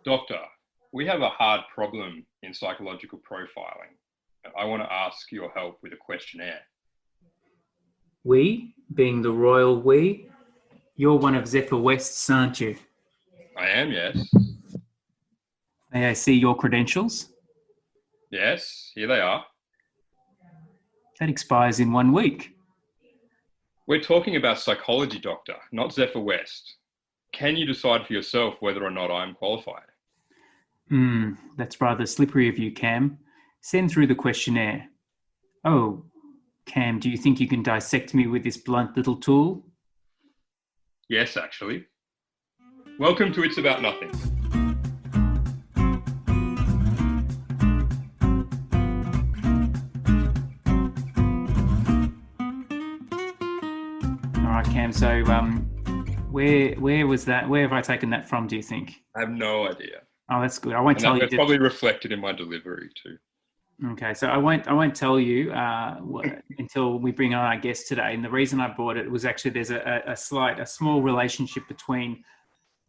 Doctor, we have a hard problem in psychological profiling. I want to ask your help with a questionnaire. We, being the royal we, you're one of Zephyr West's, aren't you? I am, yes. May I see your credentials? Yes, here they are. That expires in 1 week. We're talking about psychology, Doctor, not Zephyr West. Can you decide for yourself whether or not I'm qualified? That's rather slippery of you, Cam. Send through the questionnaire. Oh, Cam, do you think you can dissect me with this blunt little tool? Yes, actually. Welcome to It's About Nothing. All right, Cam, so where was that? Where have I taken that from, do you think? I have no idea. Oh, that's good. I won't tell you. It's probably reflected in my delivery too. Okay, so I won't tell you until we bring on our guest today. And the reason I brought it was actually there's a small relationship between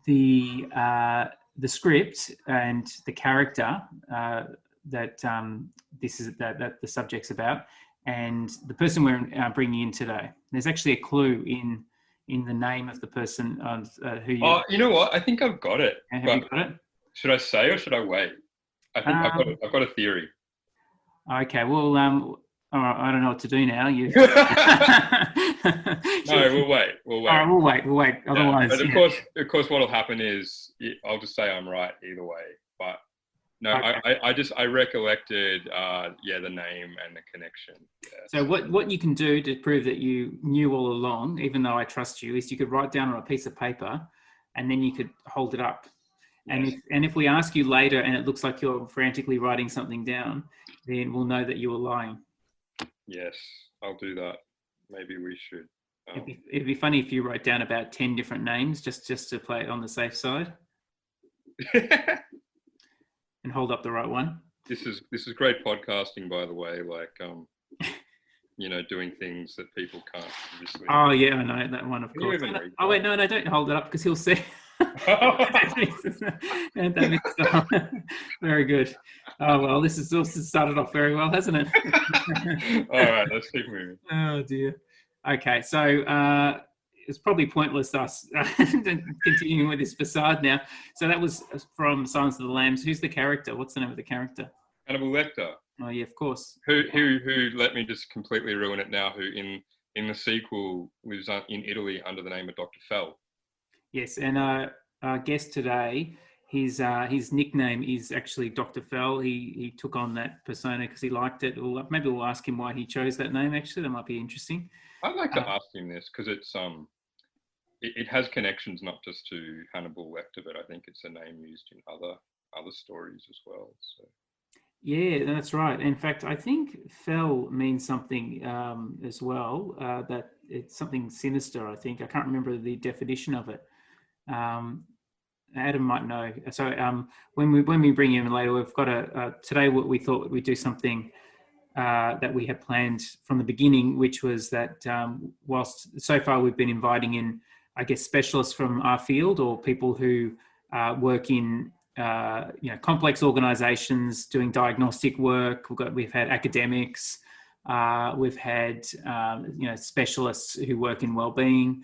the script and the character that the subject's about, and the person we're bringing in today. There's actually a clue in the name of the person who you. Oh, you know what? I think I've got it. Have you got it? Should I say or should I wait? I think I've got a theory. Okay, well, all right, I don't know what to do now. You. No, we'll wait. All right, we'll wait. Otherwise, but of course, what'll happen is I'll just say I'm right either way. But no, okay. I recollected, the name and the connection. Yeah. So what you can do to prove that you knew all along, even though I trust you, is you could write down on a piece of paper, and then you could hold it up. Yes. And if we ask you later and it looks like you're frantically writing something down, then we'll know that you were lying. Yes, I'll do that. Maybe we should. It'd be funny if you wrote down about 10 different names just to play it on the safe side. And hold up the right one. This is great podcasting, by the way. Like, doing things that people can't obviously. Oh yeah, I know that one, of course. Oh wait, no, don't hold it up because he'll see. Very good. Oh well, this has also started off very well, hasn't it? All right, let's keep moving. Oh dear. Okay, so it's probably pointless us continuing with this facade now. So that was from Silence of the Lambs. Who's the character? What's the name of the character? Hannibal Lecter. Oh yeah, of course. Who let me just completely ruin it now. Who in the sequel lives in Italy under the name of Dr. Fell. Yes, and our guest today, his nickname is actually Dr. Fell. He took on that persona because he liked it. Maybe we'll ask him why he chose that name. Actually, that might be interesting. I'd like to ask him this because it's it has connections not just to Hannibal Lecter, but I think it's a name used in other stories as well. So. Yeah, that's right. In fact, I think Fell means something as well. That it's something sinister. I think I can't remember the definition of it. Adam might know. So when we bring him in later, we've got today we thought we'd do something that we had planned from the beginning, which was that whilst so far we've been inviting in, I guess, specialists from our field or people who work in complex organizations doing diagnostic work. We've had academics, we've had specialists who work in wellbeing,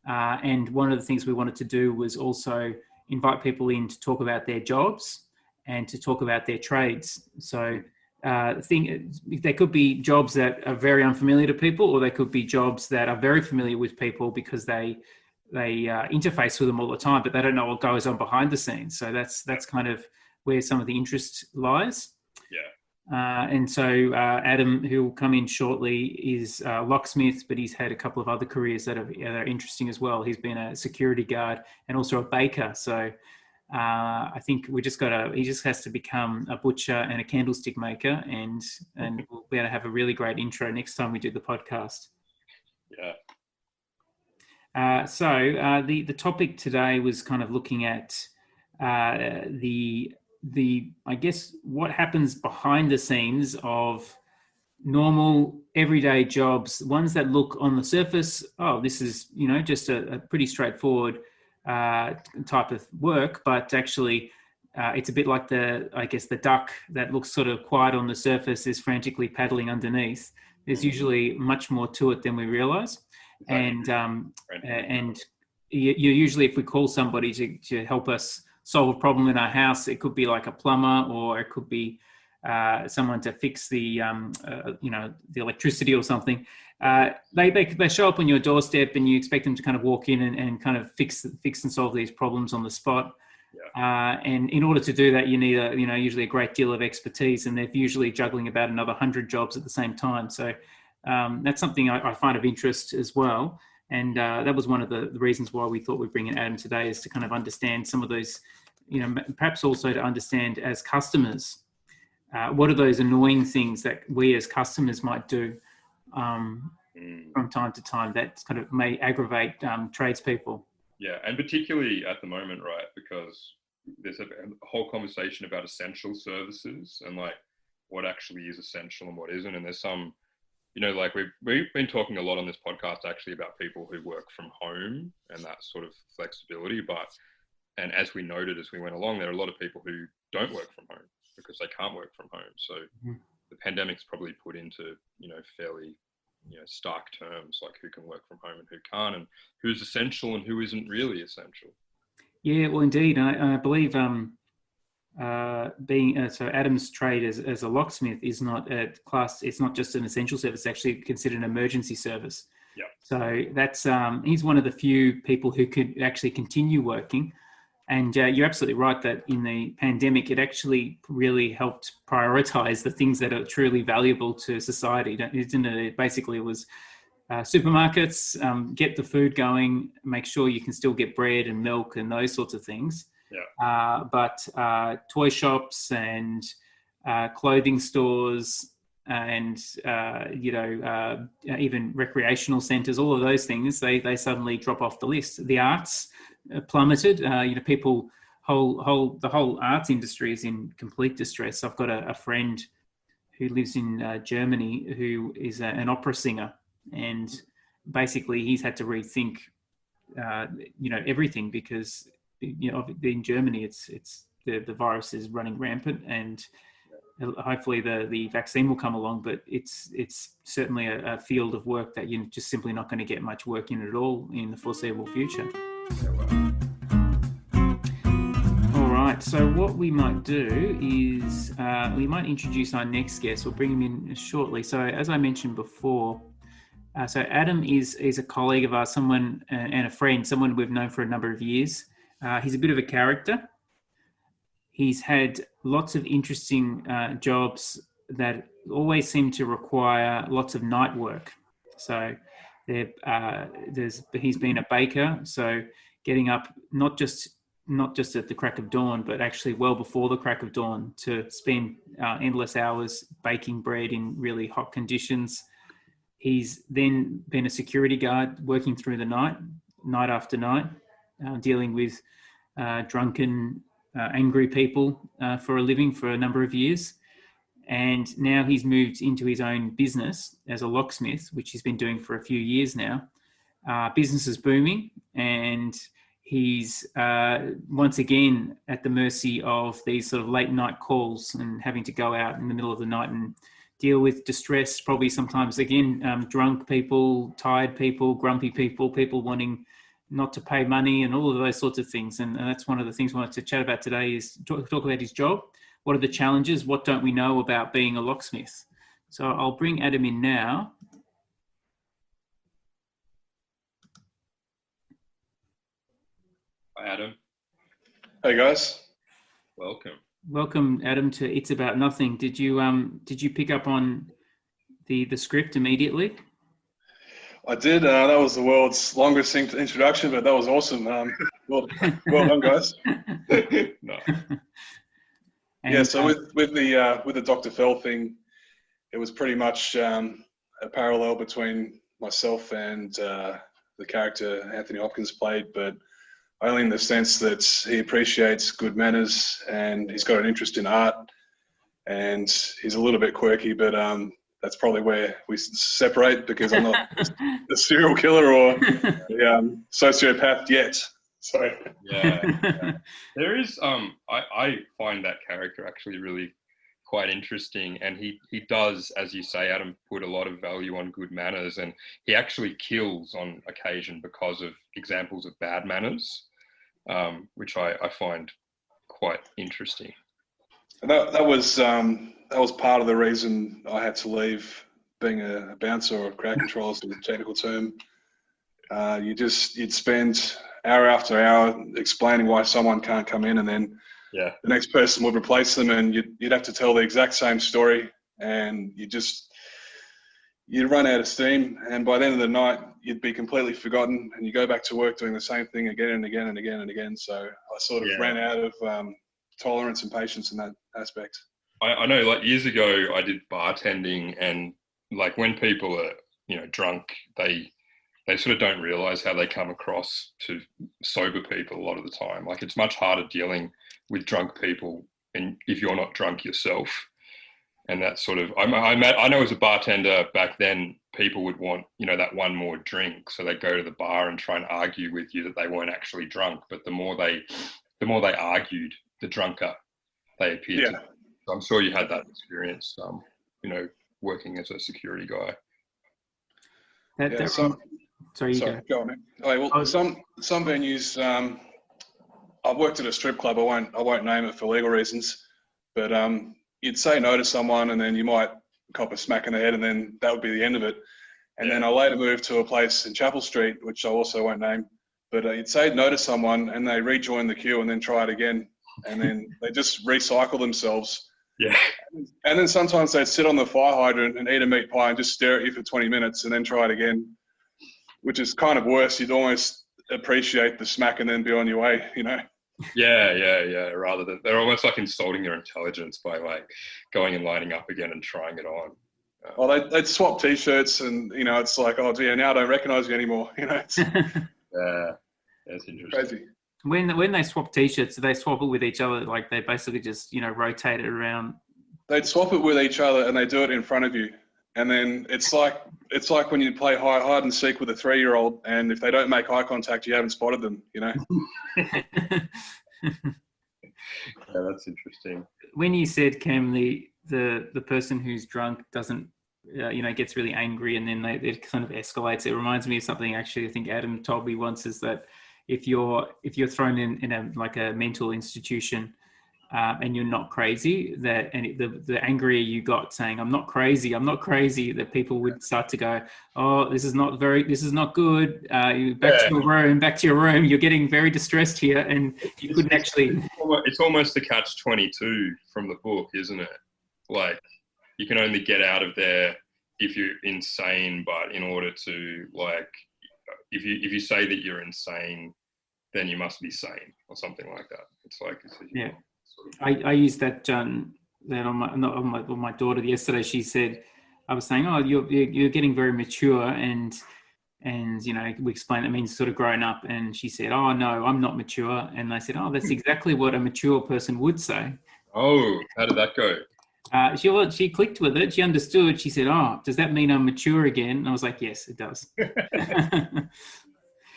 and one of the things we wanted to do was also invite people in to talk about their jobs and to talk about their trades. So they could be jobs that are very unfamiliar to people, or they could be jobs that are very familiar with people because they interface with them all the time, but they don't know what goes on behind the scenes. So that's kind of where some of the interest lies. Yeah. And so Adam, who will come in shortly, is a locksmith, but he's had a couple of other careers that are interesting as well. He's been a security guard and also a baker. So I think he just has to become a butcher and a candlestick maker, and we'll be able to have a really great intro next time we do the podcast. Yeah. So the topic today was kind of looking at the I guess what happens behind the scenes of normal everyday jobs, ones that look on the surface, oh, this is just a pretty straightforward type of work, but actually it's a bit like the duck that looks sort of quiet on the surface is frantically paddling underneath. There's usually much more to it than we realize. Exactly. And you usually, if we call somebody to help us solve a problem in our house, it could be like a plumber, or it could be someone to fix the electricity or something. They show up on your doorstep, and you expect them to kind of walk in and kind of fix and solve these problems on the spot. Yeah. And in order to do that, you need usually a great deal of expertise, and they're usually juggling about another 100 jobs at the same time. So that's something I find of interest as well. And that was one of the reasons why we thought we'd bring in Adam today, is to kind of understand some of those, perhaps also to understand as customers, what are those annoying things that we as customers might do from time to time that kind of may aggravate tradespeople. Yeah, and particularly at the moment, right, because there's a whole conversation about essential services and like what actually is essential and what isn't. And there's some, like we've been talking a lot on this podcast actually about people who work from home and that sort of flexibility. And as we noted as we went along, there are a lot of people who don't work from home because they can't work from home. So the pandemic's probably put into, fairly, stark terms, like who can work from home and who can't, and who's essential and who isn't really essential. Yeah, well, indeed. I believe so Adam's trade as a locksmith is not a class. It's not just an essential service. It's actually considered an emergency service. Yeah. So that's he's one of the few people who could actually continue working. And you're absolutely right that in the pandemic, it actually really helped prioritize the things that are truly valuable to society. Isn't it? Basically, it was supermarkets, get the food going, make sure you can still get bread and milk and those sorts of things. Yeah. But toy shops and clothing stores and, even recreational centres, all of those things, they suddenly drop off the list. The arts plummeted. The whole arts industry is in complete distress. I've got a friend who lives in Germany who is an opera singer, and basically he's had to rethink, everything because, in Germany it's the virus is running rampant, and hopefully the vaccine will come along, but it's certainly a field of work that you're just simply not going to get much work in at all in the foreseeable future. All right, so what we might do is we might introduce our next guest. We'll bring him in shortly. So as I mentioned before, so Adam is a colleague of ours, someone and a friend, someone we've known for a number of years. He's a bit of a character. He's had lots of interesting jobs that always seem to require lots of night work. So he's been a baker, so getting up not just at the crack of dawn, but actually well before the crack of dawn to spend endless hours baking bread in really hot conditions. He's then been a security guard working through the night after night, dealing with drunken, angry people for a living for a number of years. And now he's moved into his own business as a locksmith, which he's been doing for a few years now. Business is booming, and he's once again at the mercy of these sort of late night calls and having to go out in the middle of the night and deal with distress, probably sometimes, again, drunk people, tired people, grumpy people, people wanting not to pay money and all of those sorts of things. And that's one of the things we wanted to chat about today, is talk about his job. What are the challenges? What don't we know about being a locksmith? So I'll bring Adam in now. Hi, Adam. Hey, guys. Welcome, Adam, to It's About Nothing. Did you pick up on the script immediately? I did. That was the world's longest introduction, but that was awesome. Well done, guys. No. Yeah. So with the Dr. Fell thing, it was pretty much a parallel between myself and the character Anthony Hopkins played, but only in the sense that he appreciates good manners and he's got an interest in art, and he's a little bit quirky, but that's probably where we separate, because I'm not a serial killer or a sociopath yet. So yeah. There is I find that character actually really quite interesting, and he does, as you say, Adam, put a lot of value on good manners, and he actually kills on occasion because of examples of bad manners, which I find quite interesting. And that was part of the reason I had to leave being a bouncer or a crowd controller, is the technical term. You'd spend hour after hour explaining why someone can't come in, and then the next person would replace them, and you'd have to tell the exact same story, and you'd run out of steam, and by the end of the night you'd be completely forgotten, and you go back to work doing the same thing again and again and again and again. So I sort of ran out of tolerance and patience in that aspect. I know, like years ago I did bartending, and like when people are, you know, drunk, they sort of don't realize how they come across to sober people a lot of the time. Like it's much harder dealing with drunk people, and if you're not drunk yourself. And that sort of, I know as a bartender back then, people would want, you know, that one more drink. So they'd go to the bar and try and argue with you that they weren't actually drunk. But the more they argued, the drunker they appeared to be. So I'm sure you had that experience, you know, working as a security guy. Sorry, go on, man. Well, some venues, I've worked at a strip club. I won't name it for legal reasons, but you'd say no to someone, and then you might cop a smack in the head, and then that would be the end of it. And then I later moved to a place in Chapel Street, which I also won't name, but you'd say no to someone, and they rejoin the queue and then try it again, and then they just recycle themselves. Yeah. And then sometimes they'd sit on the fire hydrant and eat a meat pie and just stare at you for 20 minutes and then try it again, which is kind of worse. You'd almost appreciate the smack and then be on your way, you know? Yeah. Rather than, they're almost like insulting your intelligence by like going and lining up again and trying it on. Well, they'd swap T-shirts, and you know, it's like, oh dear, now I don't recognise you anymore. You know, it's that's interesting. Crazy. When they swap T-shirts, do they swap it with each other? Like they basically just, you know, rotate it around. They'd swap it with each other, and they do it in front of you. And then it's like when you play hide and seek with a 3-year-old, and if they don't make eye contact, you haven't spotted them. You know. Yeah, that's interesting. When you said, Cam, the person who's drunk doesn't, you know, gets really angry, and then it kind of escalates. It reminds me of something actually I think Adam told me once, is that if you're thrown in a like a mental institution and you're not crazy, the angrier you got saying I'm not crazy, that people would start to go, oh, this is not good. Back to your room. You're getting very distressed here, and you couldn't actually. It's almost the catch-22 from the book, isn't it? Like you can only get out of there if you're insane, but in order to like, if you say that you're insane, then you must be sane or something like that. It's like yeah. I used that on my daughter yesterday. She said, I was saying, oh, you're getting very mature, and you know, we explained it means sort of grown up, and she said, oh no, I'm not mature. And I said, oh, that's exactly what a mature person would say. Oh, how did that go? She clicked with it. She understood. She said, oh, does that mean I'm mature again? And I was like, yes, it does.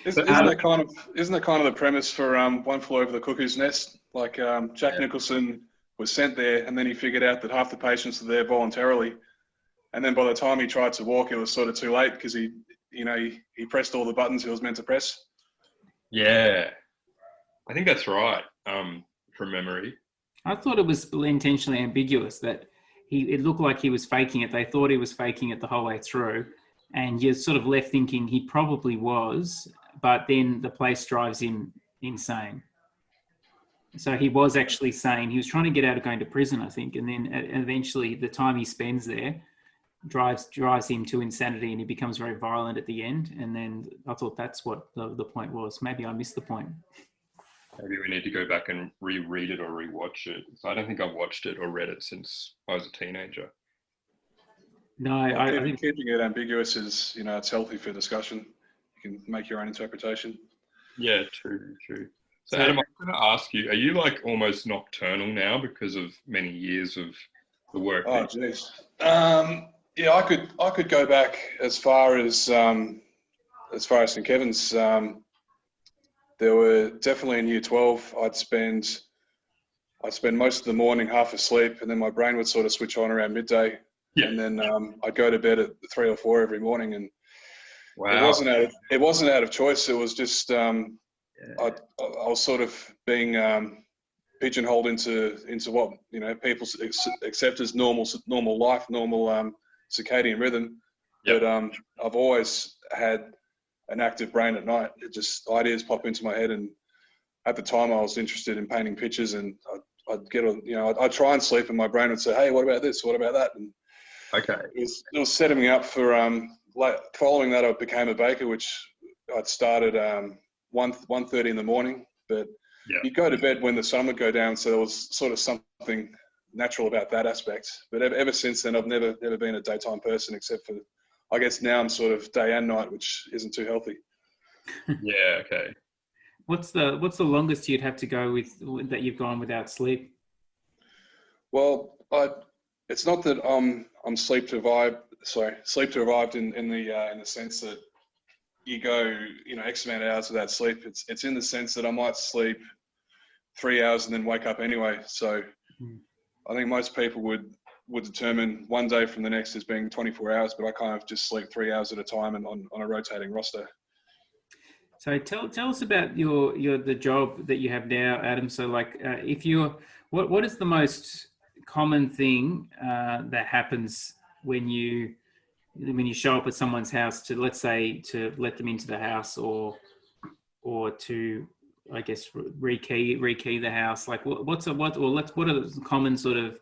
Isn't that kind of the premise for One Flew Over the Cuckoo's Nest? Like Jack Nicholson was sent there, and then he figured out that half the patients are there voluntarily, and then by the time he tried to walk, it was sort of too late because he pressed all the buttons he was meant to press. Yeah, I think that's right. From memory, I thought it was intentionally ambiguous, that it looked like he was faking it. They thought he was faking it the whole way through, and you're sort of left thinking he probably was, but then the place drives him insane. So he was actually sane. He was trying to get out of going to prison, I think, and then eventually the time he spends there drives him to insanity, and he becomes very violent at the end. And then I thought that's what the point was. Maybe I missed the point. Maybe we need to go back and reread it or rewatch it. I don't think I've watched it or read it since I was a teenager. No, I think keeping it ambiguous is, you know, it's healthy for discussion. You can make your own interpretation. Yeah, true. So Adam, I'm going to ask you, are you like almost nocturnal now because of many years of the work? Oh, geez. Yeah, I could go back as far as St. Kevin's. there were definitely in year 12, I'd spend most of the morning half asleep, and then my brain would sort of switch on around midday. Yeah. And then I'd go to bed at 3 or 4 every morning, and wow. It wasn't out of choice. It was just I was sort of being pigeonholed into what people accept as normal life, normal circadian rhythm. Yep. But I've always had an active brain at night. It just ideas pop into my head, and at the time I was interested in painting pictures, and I'd try and sleep, and my brain would say, "Hey, what about this? What about that?" And okay, it was setting me up for following that. I became a baker, which I'd started 1:30 in the morning, but you'd go to bed when the sun would go down, so there was sort of something natural about that aspect. But ever since then, I've never been a daytime person, except for, I guess now I'm sort of day and night, which isn't too healthy. Yeah. Okay. What's the longest you'd have to go with that you've gone without sleep? Well, it's not that I'm sleep deprived in the sense that you go X amount of hours without sleep. It's in the sense that I might sleep 3 hours and then wake up anyway. So I think most people would determine one day from the next as being 24 hours, but I kind of just sleep 3 hours at a time and on a rotating roster. So tell us about the job that you have now, Adam. So what is the most common thing that happens when you show up at someone's house to, let's say, to let them into the house or to, I guess, rekey the house? Like what are the common sort of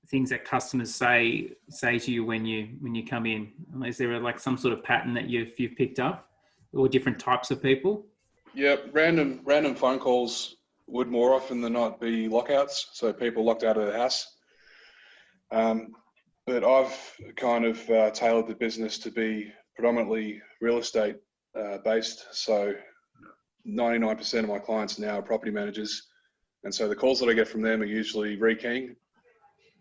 things that customers say to you when you come in? Is there some sort of pattern that you've picked up, or different types of people? Yeah, random phone calls would more often than not be lockouts, so people locked out of the house. But I've kind of tailored the business to be predominantly real estate based. So 99% of my clients now are property managers, and so the calls that I get from them are usually rekeying.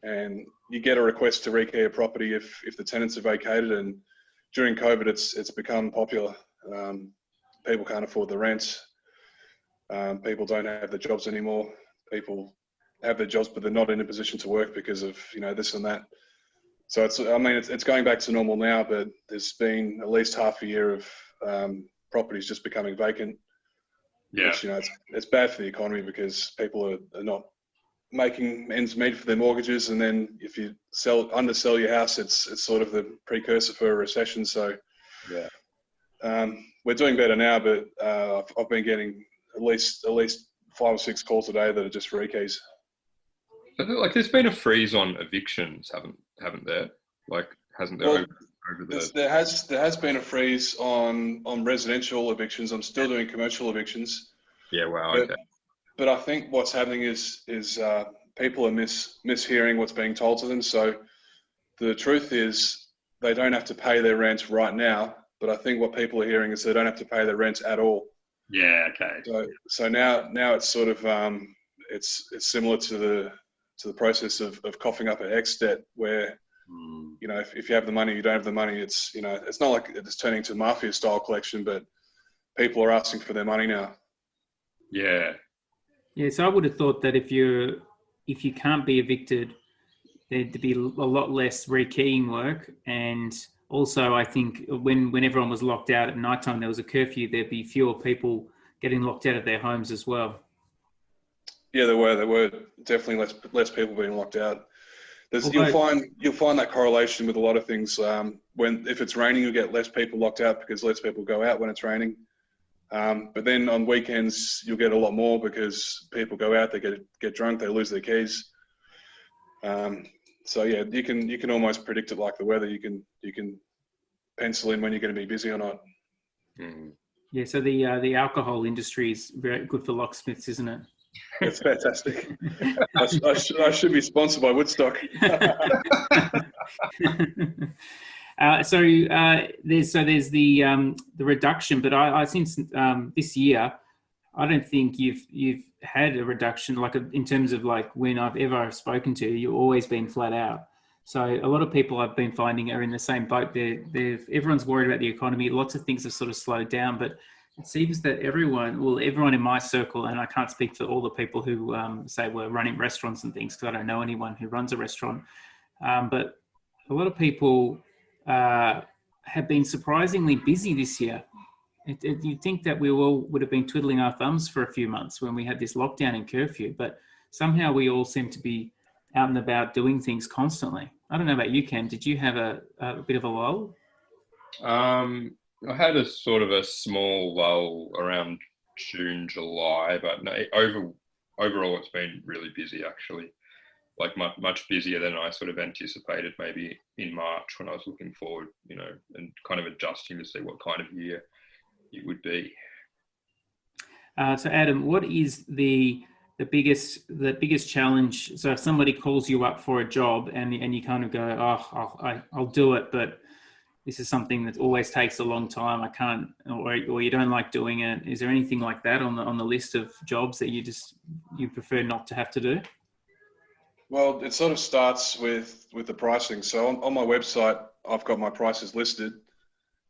And you get a request to rekey a property if the tenants are vacated, and during COVID, it's become popular. People can't afford the rent. People don't have the jobs anymore. People have their jobs, but they're not in a position to work because of this and that. So it's going back to normal now, but there's been at least half a year of properties just becoming vacant. Yeah. Which, it's bad for the economy because people are not making ends meet for their mortgages, and then if you undersell your house, it's sort of the precursor for a recession. So yeah. We're doing better now, but I've been getting at least 5 or 6 calls a day that are just rekeys. I feel like there's been a freeze on evictions, haven't there? Hasn't there? Well, there has been a freeze on residential evictions. I'm still doing commercial evictions. Yeah, wow. But, okay. But I think what's happening is people are mishearing what's being told to them. So the truth is they don't have to pay their rent right now. But I think what people are hearing is they don't have to pay their rent at all. Yeah. Okay. So now it's sort of it's similar to the process of coughing up an ex debt, where if you have the money, you don't have the money. It's it's not like it's turning to mafia style collection, but people are asking for their money now. Yeah. Yeah. So I would have thought that if you can't be evicted, there'd be a lot less rekeying work. And also, I think when everyone was locked out at nighttime, there was a curfew, there'd be fewer people getting locked out of their homes as well. Yeah, there were definitely less people being locked out. You'll find that correlation with a lot of things. If it's raining, you'll get less people locked out because less people go out when it's raining. But then on weekends, you'll get a lot more because people go out, they get drunk, they lose their keys. So yeah, you can almost predict it like the weather. You can pencil in when you're going to be busy or not. Mm. Yeah. So the alcohol industry is very good for locksmiths, isn't it? It's fantastic. I should be sponsored by Woodstock. There's the reduction, but I since this year, I don't think you've had a reduction in terms of when I've ever spoken to you. You've always been flat out. So a lot of people I've been finding are in the same boat. Everyone's worried about the economy. Lots of things have sort of slowed down, but It seems that everyone in my circle, and I can't speak for all the people who say we're running restaurants and things because I don't know anyone who runs a restaurant, but a lot of people have been surprisingly busy this year. You'd think that we all would have been twiddling our thumbs for a few months when we had this lockdown and curfew, but somehow we all seem to be out and about doing things constantly. I don't know about you, Ken. Did you have a bit of a lull? I had a sort of a small lull around June, July, but no, overall it's been really busy actually. Like much busier than I sort of anticipated maybe in March when I was looking forward, you know, and kind of adjusting to see what kind of year it would be. So Adam, what is the biggest challenge? So if somebody calls you up for a job and you kind of go, oh, I'll do it, but this is something that always takes a long time. I can't, or you don't like doing it. Is there anything like that on the list of jobs that you prefer not to have to do? Well, it sort of starts with the pricing. So on my website, I've got my prices listed,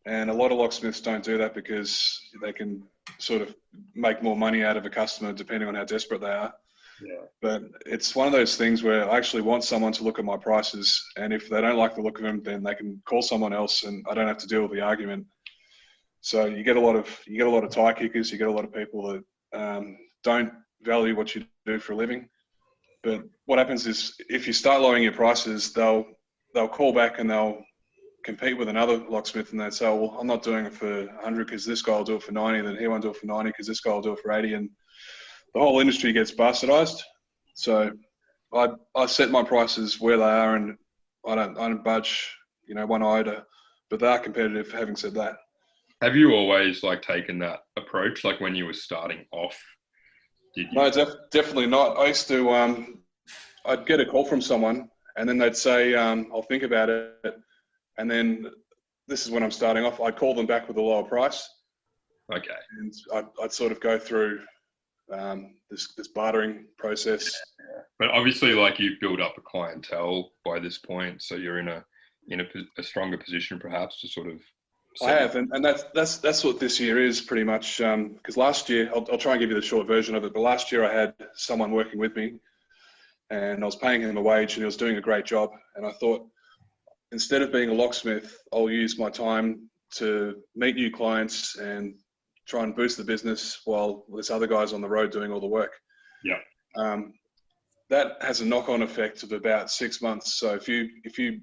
and a lot of locksmiths don't do that because they can sort of make more money out of a customer depending on how desperate they are. Yeah. But it's one of those things where I actually want someone to look at my prices, and if they don't like the look of them, then they can call someone else, and I don't have to deal with the argument. So you get a lot of tie kickers, you get a lot of people that don't value what you do for a living. But what happens is if you start lowering your prices, they'll call back and they'll compete with another locksmith, and they say, oh, well, I'm not doing it for 100 because this guy will do it for 90, then he won't do it for 90 because this guy will do it for 80, and the whole industry gets bastardized. So I set my prices where they are, and I don't budge, you know, one iota, but they are competitive. Having said that, have you always like taken that approach, like when you were starting off? Did you? No, definitely not. I used to, I'd get a call from someone, and then they'd say, I'll think about it, and then this is when I'm starting off. I'd call them back with a lower price. Okay. And I'd sort of go through this bartering process. Yeah. But obviously, like, you've built up a clientele by this point, so you're in a stronger position perhaps to sort of. I have, and that's what this year is pretty much. Because last year, I'll try and give you the short version of it. But last year, I had someone working with me, and I was paying him a wage, and he was doing a great job. And I thought, instead of being a locksmith, I'll use my time to meet new clients and try and boost the business while this other guy's on the road doing all the work. Yeah. That has a knock-on effect of about 6 months. So if you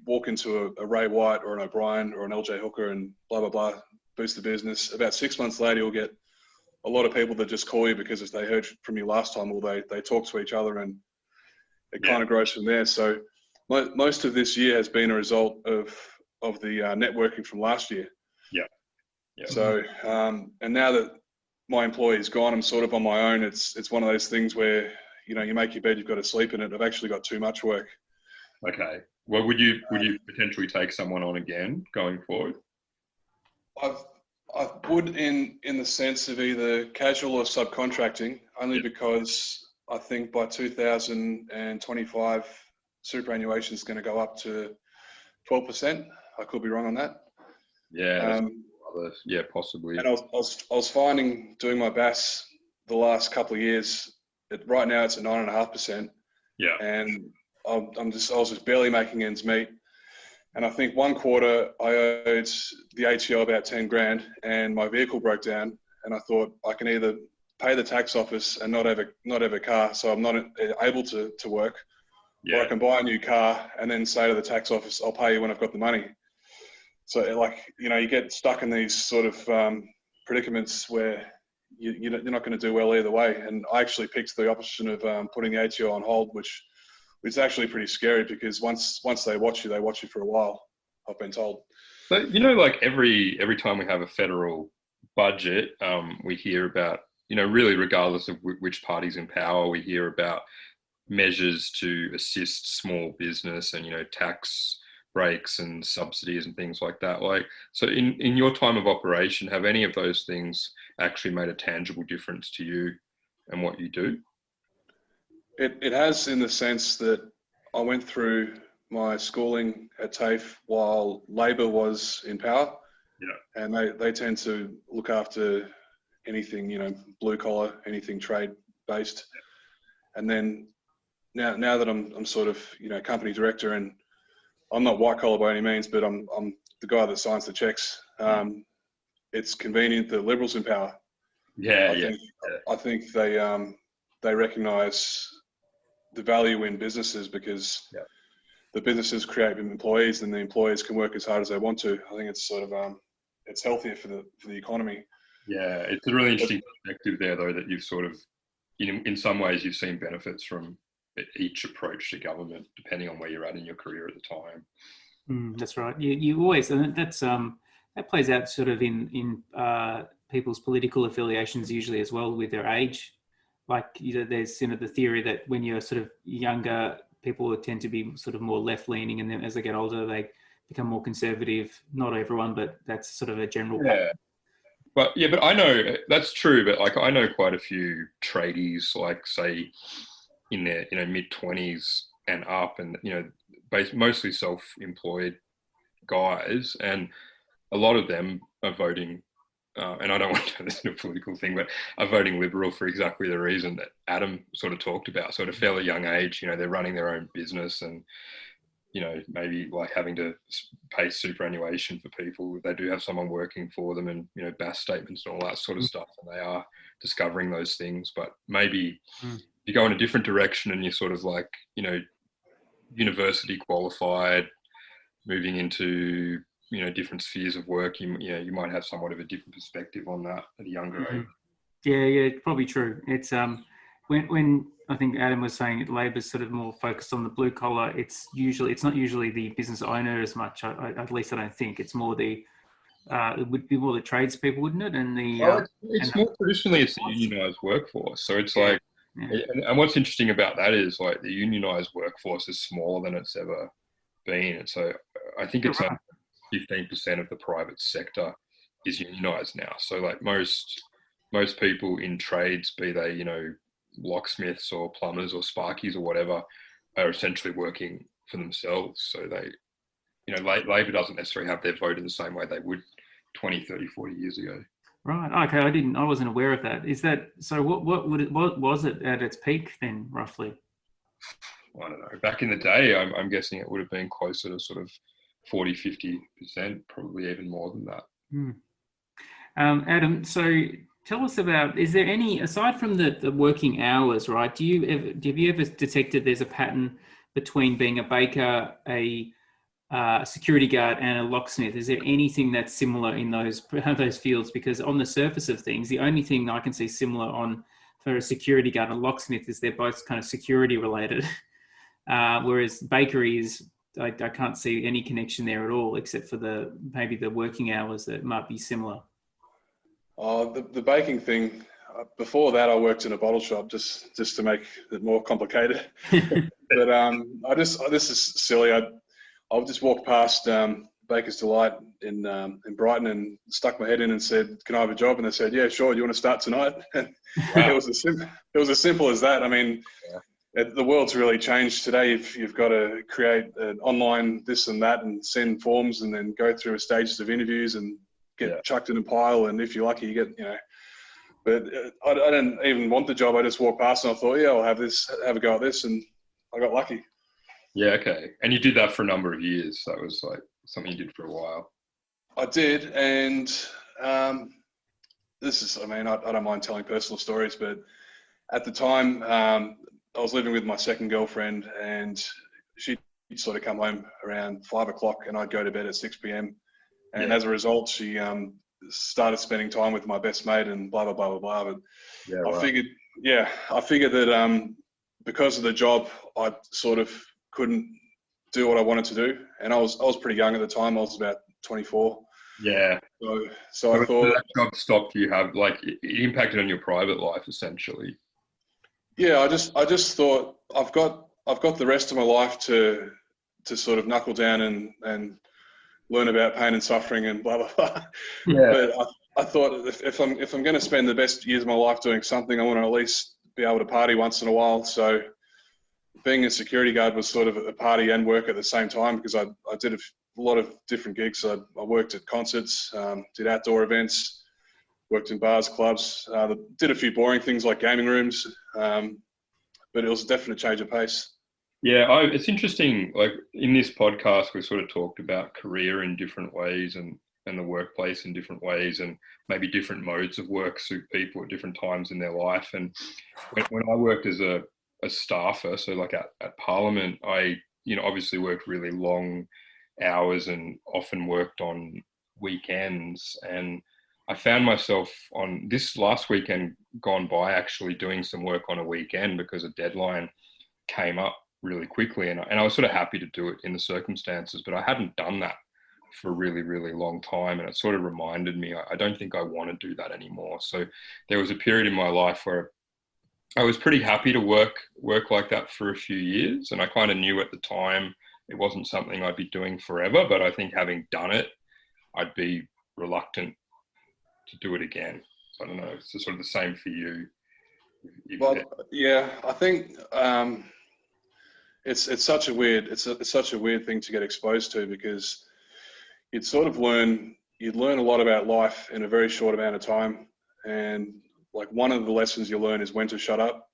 walk into a Ray White or an O'Brien or an LJ Hooker and blah, blah, blah, boost the business, about 6 months later, you'll get a lot of people that just call you because they heard from you last time, or they talk to each other, and it kind of grows from there. So most of this year has been a result of the networking from last year. Yeah. Yeah. So, and now that my employee's gone, I'm sort of on my own. It's one of those things where, you know, you make your bed, you've got to sleep in it. I've actually got too much work. Okay. Well, would you potentially take someone on again going forward? I would in the sense of either casual or subcontracting, only because I think by 2025, superannuation is going to go up to 12%. I could be wrong on that. Yeah. Yeah, possibly. And I was finding, doing my BAS the last couple of years, right now it's at 9.5%. Yeah. And I was just barely making ends meet. And I think one quarter I owed the ATO about 10 grand, and my vehicle broke down, and I thought I can either pay the tax office and not have a car, so I'm not able to work, or I can buy a new car and then say to the tax office, I'll pay you when I've got the money. So, like, you know, you get stuck in these sort of predicaments where you're not going to do well either way. And I actually picked the option of putting the ATO on hold, which is actually pretty scary, because once they watch you for a while, I've been told. So, you know, like every time we have a federal budget, we hear about, you know, really regardless of which party's in power, we hear about measures to assist small business and, you know, tax breaks and subsidies and things like that. Like, so in your time of operation, have any of those things actually made a tangible difference to you and what you do? It has, in the sense that I went through my schooling at TAFE while Labor was in power. Yeah. And they tend to look after anything, blue collar, anything trade based. And then now that I'm sort of, company director, and I'm not white collar by any means, but I'm the guy that signs the checks. It's convenient that Liberals in power. I think they recognise the value in businesses, because the businesses create employees, and the employees can work as hard as they want to. I think it's sort of it's healthier for the economy. Yeah, it's a really interesting perspective there, though, that you've sort of, in some ways, you've seen benefits from each approach to government, depending on where you're at in your career at the time. That's right. You always, and that's that plays out sort of in people's political affiliations usually as well, with their age. Like, there's the theory that when you're sort of younger, people tend to be sort of more left-leaning, and then as they get older, they become more conservative. Not everyone, but that's sort of a general pattern. But I know that's true. But like, I know quite a few tradies, like say in their mid-20s and up, and mostly self-employed guys, and a lot of them are voting. And I don't want to turn this into a political thing, but are voting Liberal for exactly the reason that Adam sort of talked about. So at a fairly young age, they're running their own business, and maybe like having to pay superannuation for people. They do have someone working for them, and BAS statements and all that sort of stuff, and they are discovering those things. But maybe you go in a different direction, and you're sort of like university qualified, moving into different spheres of work. You might have somewhat of a different perspective on that at a younger age. Yeah, probably true. It's when I think Adam was saying it, Labor's sort of more focused on the blue collar. It's not usually the business owner as much. At least I don't think it's more it would be more the tradespeople, wouldn't it? And it's more traditionally it's the unionised workforce. So it's like, and what's interesting about that is like the unionised workforce is smaller than it's ever been. And so I think it's 15% of the private sector is unionised now. So like most people in trades, be they, locksmiths or plumbers or sparkies or whatever, are essentially working for themselves. So they, Labor doesn't necessarily have their vote in the same way they would 20, 30, 40 years ago. Right. Okay. I wasn't aware of that. Is that, so what was it at its peak then, roughly? I don't know. Back in the day, I'm guessing it would have been closer to sort of 40, 50%, probably even more than that. Adam, so tell us about, is there any, aside from the working hours, right, have you ever detected there's a pattern between being a baker, a security guard, and a locksmith? Is there anything that's similar in those fields? Because on the surface of things, the only thing I can see similar for a security guard and a locksmith is they're both kind of security related. Whereas bakery is, I can't see any connection there at all, except for maybe the working hours that might be similar. The baking thing, before that I worked in a bottle shop just to make it more complicated. But this is silly. I just walked past Baker's Delight in Brighton and stuck my head in and said, "Can I have a job?" And they said, "Yeah, sure. Do you want to start tonight?" And it was as simple as that. I mean, the world's really changed today. You've got to create an online this and that and send forms and then go through stages of interviews and get chucked in a pile. And if you're lucky, you get, but I didn't even want the job. I just walked past and I thought, I'll have a go at this. And I got lucky. Yeah. Okay. And you did that for a number of years. That was like something you did for a while. I did. And I don't mind telling personal stories, but at the time, I was living with my second girlfriend, and she'd sort of come home around 5 o'clock and I'd go to bed at 6 p.m. And as a result, she started spending time with my best mate and blah, blah, blah, blah, blah. But I figured that because of the job, I sort of couldn't do what I wanted to do. And I was pretty young at the time. I was about 24. Yeah. So I thought that job stopped you it impacted on your private life essentially. Yeah, I just thought I've got the rest of my life to sort of knuckle down and learn about pain and suffering and blah blah blah. Yeah. But I thought if I'm going to spend the best years of my life doing something, I want to at least be able to party once in a while. So being a security guard was sort of a party and work at the same time, because I did a lot of different gigs. I worked at concerts, did outdoor events, worked in bars, clubs, did a few boring things like gaming rooms, but it was a definite change of pace. Yeah, it's interesting. Like in this podcast, we sort of talked about career in different ways and the workplace in different ways, and maybe different modes of work suit people at different times in their life. And when I worked as a staffer, so like at Parliament, I, obviously worked really long hours and often worked on weekends. And I found myself on this last weekend gone by actually doing some work on a weekend because a deadline came up really quickly, and I was sort of happy to do it in the circumstances, but I hadn't done that for a really, really long time, and it sort of reminded me I don't think I want to do that anymore. So there was a period in my life where I was pretty happy to work like that for a few years, and I kind of knew at the time it wasn't something I'd be doing forever, but I think having done it, I'd be reluctant to do it again. So I don't know, it's sort of the same for you. Well, yeah, I think it's such a weird thing to get exposed to, because you'd learn a lot about life in a very short amount of time, and like one of the lessons you learn is when to shut up,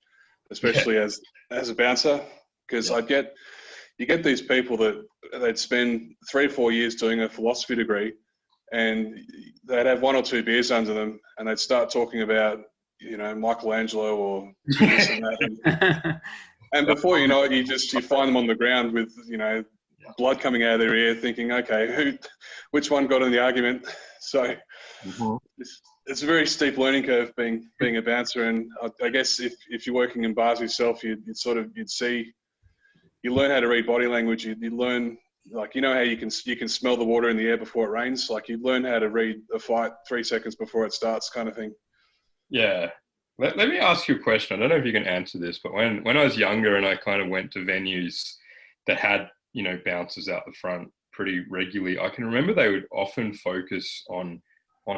especially as a bouncer, because you get these people that they'd spend 3 or 4 years doing a philosophy degree, and they'd have 1 or 2 beers under them, and they'd start talking about Michelangelo or this and that. And before you know it, you find them on the ground with, blood coming out of their ear, thinking, okay, which one got in the argument? So it's a very steep learning curve being a bouncer. And I guess if you're working in bars yourself, you learn how to read body language. You learn, like, how you can smell the water in the air before it rains. Like, you learn how to read a fight 3 seconds before it starts, kind of thing. Yeah. Let me ask you a question. I don't know if you can answer this, but when I was younger and I kind of went to venues that had, bouncers out the front pretty regularly, I can remember they would often focus on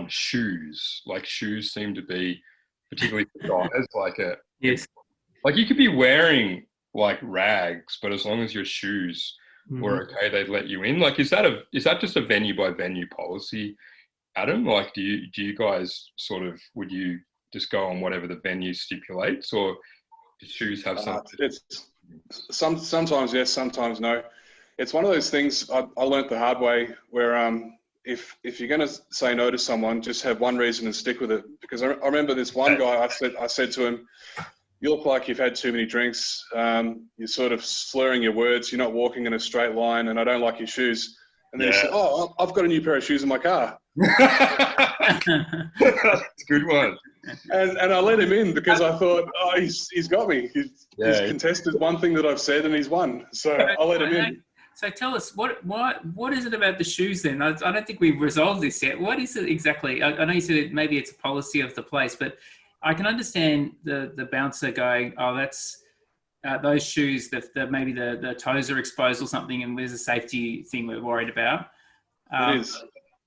shoes. Like, shoes seem to be, particularly for guys, yes. Like, you could be wearing like rags, but as long as your shoes were okay, they'd let you in. Like, is that just a venue by venue policy, Adam? Like, do you guys would you just go on whatever the venue stipulates, or do shoes have something? Sometimes yes, sometimes no. It's one of those things I learned the hard way, where if you're going to say no to someone, just have one reason and stick with it. Because I remember this one guy, I said to him, "You look like you've had too many drinks. You're sort of slurring your words. You're not walking in a straight line, and I don't like your shoes." And then he said, "Oh, I've got a new pair of shoes in my car." That's a good one. And I let him in because I thought, oh, he's got me. He's contested one thing that I've said, and he's won. So I let him in. So tell us, what is it about the shoes then? I don't think we've resolved this yet. What is it exactly? I know you said maybe it's a policy of the place, but I can understand the bouncer going, oh, that's those shoes, that maybe the toes are exposed or something, and there's a safety thing we're worried about. It is.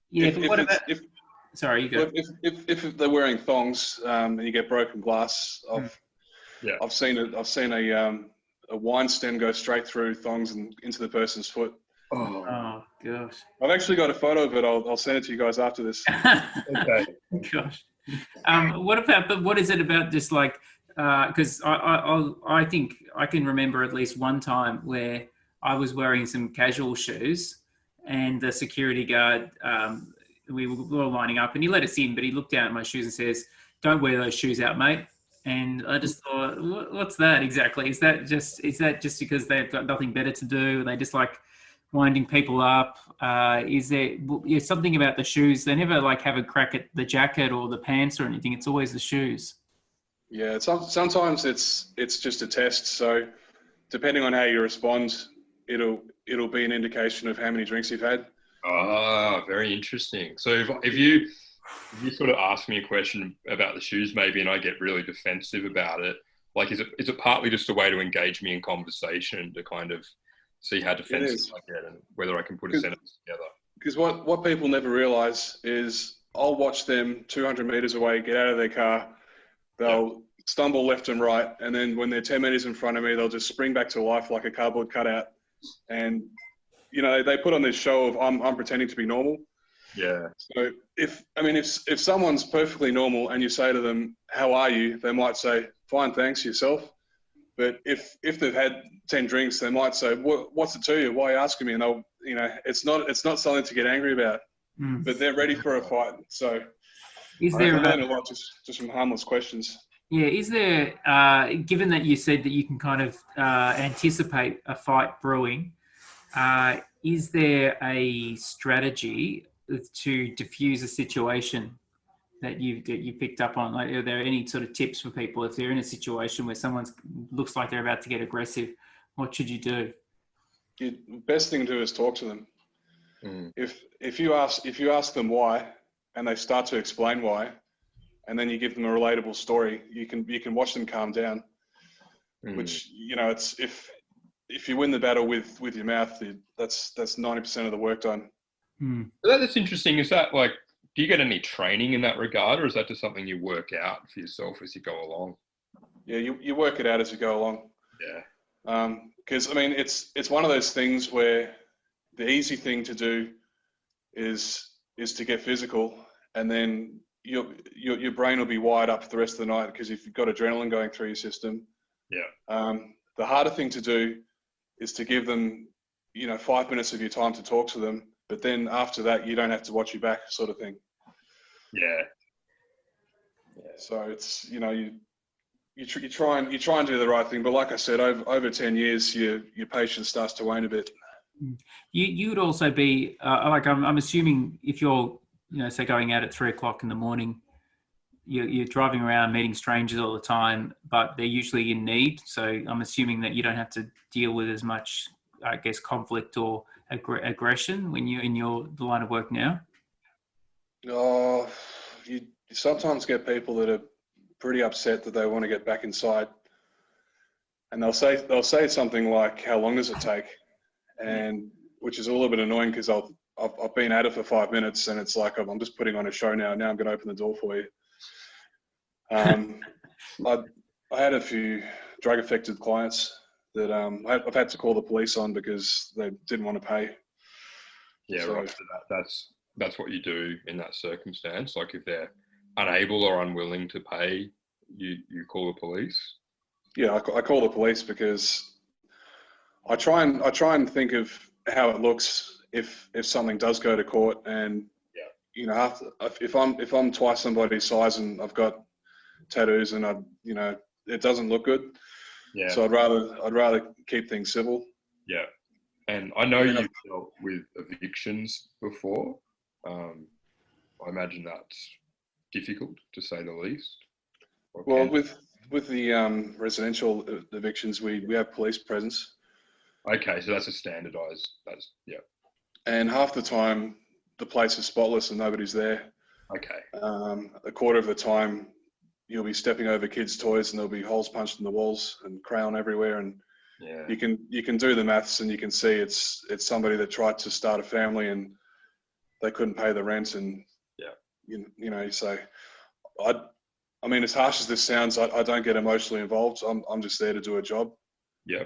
Yeah, but what about... Sorry, you go. If they're wearing thongs and you get broken glass, I've seen a wine stem go straight through thongs and into the person's foot. Oh gosh! I've actually got a photo of it. I'll send it to you guys after this. Okay. Gosh. What is it about? Just like, because I think I can remember at least one time where I was wearing some casual shoes, and the security guard, we were all lining up, and he let us in, but he looked down at my shoes and says, "Don't wear those shoes out, mate." And I just thought, what's that exactly? Is that just because they've got nothing better to do? They just like winding people up? Is there something about the shoes? They never like have a crack at the jacket or the pants or anything. It's always the shoes. Yeah, sometimes it's just a test. So depending on how you respond, it'll be an indication of how many drinks you've had. Ah, very interesting. So if you sort of ask me a question about the shoes maybe, and I get really defensive about it, like, is it partly just a way to engage me in conversation, to kind of see how defensive I get and whether I can put a sentence together? Because what people never realize is I'll watch them 200 meters away get out of their car. They'll stumble left and right, and then when they're 10 meters in front of me, they'll just spring back to life like a cardboard cutout. And they put on this show of I'm pretending to be normal. Yeah. So if someone's perfectly normal and you say to them, "How are you?" they might say, "Fine, thanks, yourself." But if they've had 10 drinks, they might say, "What's it to you? Why are you asking me?" And they'll, it's not something to get angry about. But they're ready for a fight. So is there I learn a lot just from harmless questions. Yeah, is there, given that you said that you can kind of anticipate a fight brewing, is there a strategy to diffuse a situation that you picked up on? Like, are there any sort of tips for people if they're in a situation where someone looks like they're about to get aggressive? What should you do? The best thing to do is talk to them. If you ask them why, and they start to explain why, and then you give them a relatable story, you can watch them calm down. Which, it's if you win the battle with your mouth, that's 90% of the work done. That's interesting. Is that like, do you get any training in that regard, or is that just something you work out for yourself as you go along? Yeah, you work it out as you go along. Yeah. Because it's one of those things where the easy thing to do is to get physical, and then your brain will be wired up for the rest of the night because if you've got adrenaline going through your system. Yeah. The harder thing to do is to give them, 5 minutes of your time to talk to them, but then after that, you don't have to watch your back, sort of thing. Yeah. So it's, you try and do the right thing, but like I said, over 10 years, your patience starts to wane a bit. You would also be I'm assuming if you're say going out at 3:00 in the morning, you're driving around meeting strangers all the time, but they're usually in need. So I'm assuming that you don't have to deal with as much, I guess, conflict or aggression when you're in the line of work now. Oh, you sometimes get people that are pretty upset that they want to get back inside, and they'll say something like, "How long does it take?" And which is a little bit annoying because I've been at it for 5 minutes and it's like I'm just putting on a show now. Now I'm going to open the door for you. I had a few drug affected clients that I've had to call the police on because they didn't want to pay. Yeah, so, right. So that's what you do in that circumstance. Like if they're unable or unwilling to pay, you call the police. Yeah, I call the police because I try and think of how it looks if something does go to court, and if I'm twice somebody's size and I've got tattoos and it doesn't look good. Yeah. So I'd rather keep things civil. Yeah, and I know you've dealt with evictions before. I imagine that's difficult to say the least. Well, with the residential evictions, we have police presence. Okay, so that's a standardised. And half the time, the place is spotless and nobody's there. Okay. A quarter of the time, you'll be stepping over kids' toys and there'll be holes punched in the walls and crayon everywhere. And you can do the maths and you can see it's somebody that tried to start a family and they couldn't pay the rent. And you say, I mean, as harsh as this sounds, I don't get emotionally involved. I'm just there to do a job. Yeah.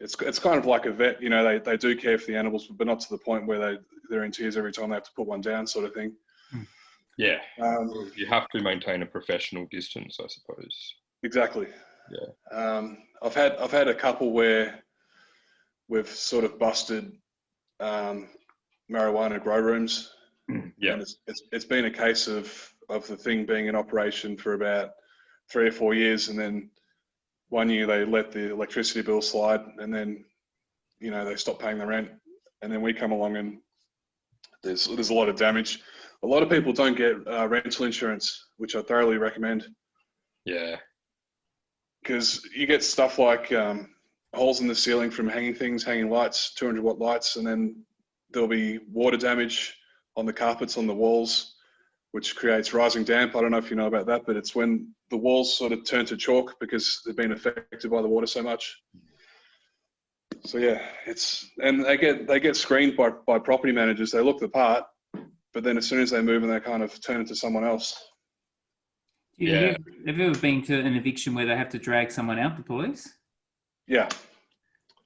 It's kind of like a vet, they do care for the animals, but not to the point where they're in tears every time they have to put one down, sort of thing. Yeah. You have to maintain a professional distance, I suppose. Exactly. Yeah. I've had a couple where we've sort of busted marijuana grow rooms. Yeah. And it's been a case of the thing being in operation for about 3 or 4 years, and then one year they let the electricity bill slide, and then they stop paying the rent, and then we come along and there's a lot of damage. A lot of people don't get rental insurance, which I thoroughly recommend. Yeah, because you get stuff like holes in the ceiling from hanging lights, 200-watt lights, and then there'll be water damage on the carpets on the walls, which creates rising damp. I don't know if you know about that, but it's when the walls sort of turn to chalk because they've been affected by the water so much. So yeah, and they get screened by property managers. They look the part, but then as soon as they move, and they kind of turn into someone else. Yeah. Have you ever been to an eviction where they have to drag someone out, the police? Yeah.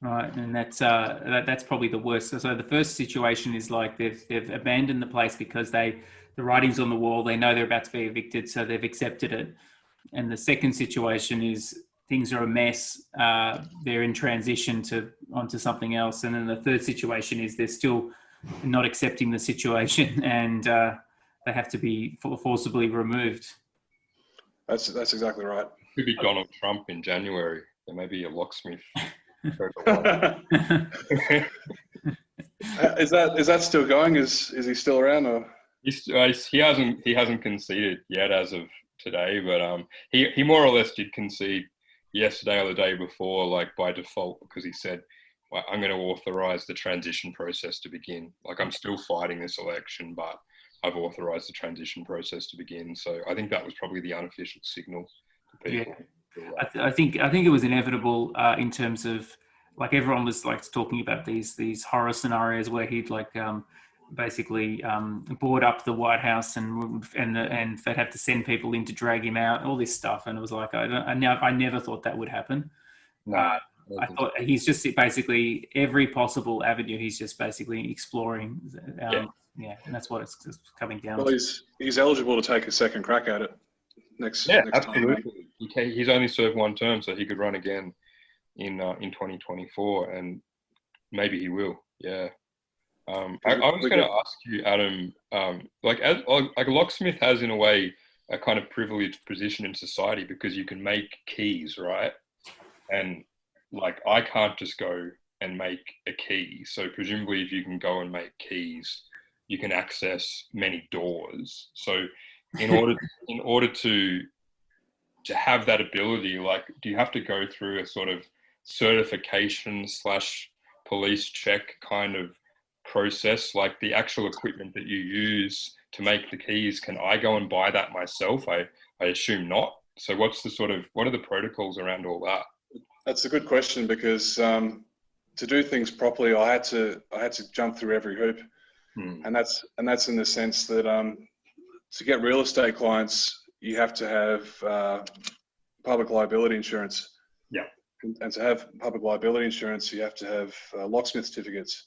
Right, and that's probably the worst. So the first situation is like they've abandoned the place because the writing's on the wall. They know they're about to be evicted, so they've accepted it. And the second situation is things are a mess. They're in transition onto something else. And then the third situation is they're still not accepting the situation, and they have to be forcibly removed. That's exactly right. Could be Donald Trump in January. There may be a locksmith. Is that still going? Is he still around? Or he hasn't conceded yet as of today, but he more or less did concede yesterday or the day before, like by default, because he said, well, I'm going to authorize the transition process to begin. Like, I'm still fighting this election, but I've authorized the transition process to begin. So I think that was probably the unofficial signal to people. Yeah. I think it was inevitable in terms of, like, everyone was like talking about these horror scenarios where he'd like basically board up the White House and they'd have to send people in to drag him out, all this stuff, and it was like I never thought that would happen. No, I thought he's just basically every possible avenue. He's just basically exploring. Yeah, and that's what it's coming down. Well, he's eligible to take a second crack at it next. Yeah, next absolutely. He's only served one term, so he could run again in 2024, and maybe he will. Yeah. I was going to ask you, Adam, like a locksmith has in a way a kind of privileged position in society because you can make keys, right? And like I can't just go and make a key. So presumably, if you can go and make keys, you can access many doors. So in order to have that ability, like, do you have to go through a sort of certification / police check kind of process? Like the actual equipment that you use to make the keys, can I go and buy that myself? I assume not. So what are the protocols around all that? That's a good question, because to do things properly, I had to jump through every hoop, and that's in the sense that to get real estate clients, you have to have public liability insurance. Yeah. And to have public liability insurance, you have to have locksmith certificates.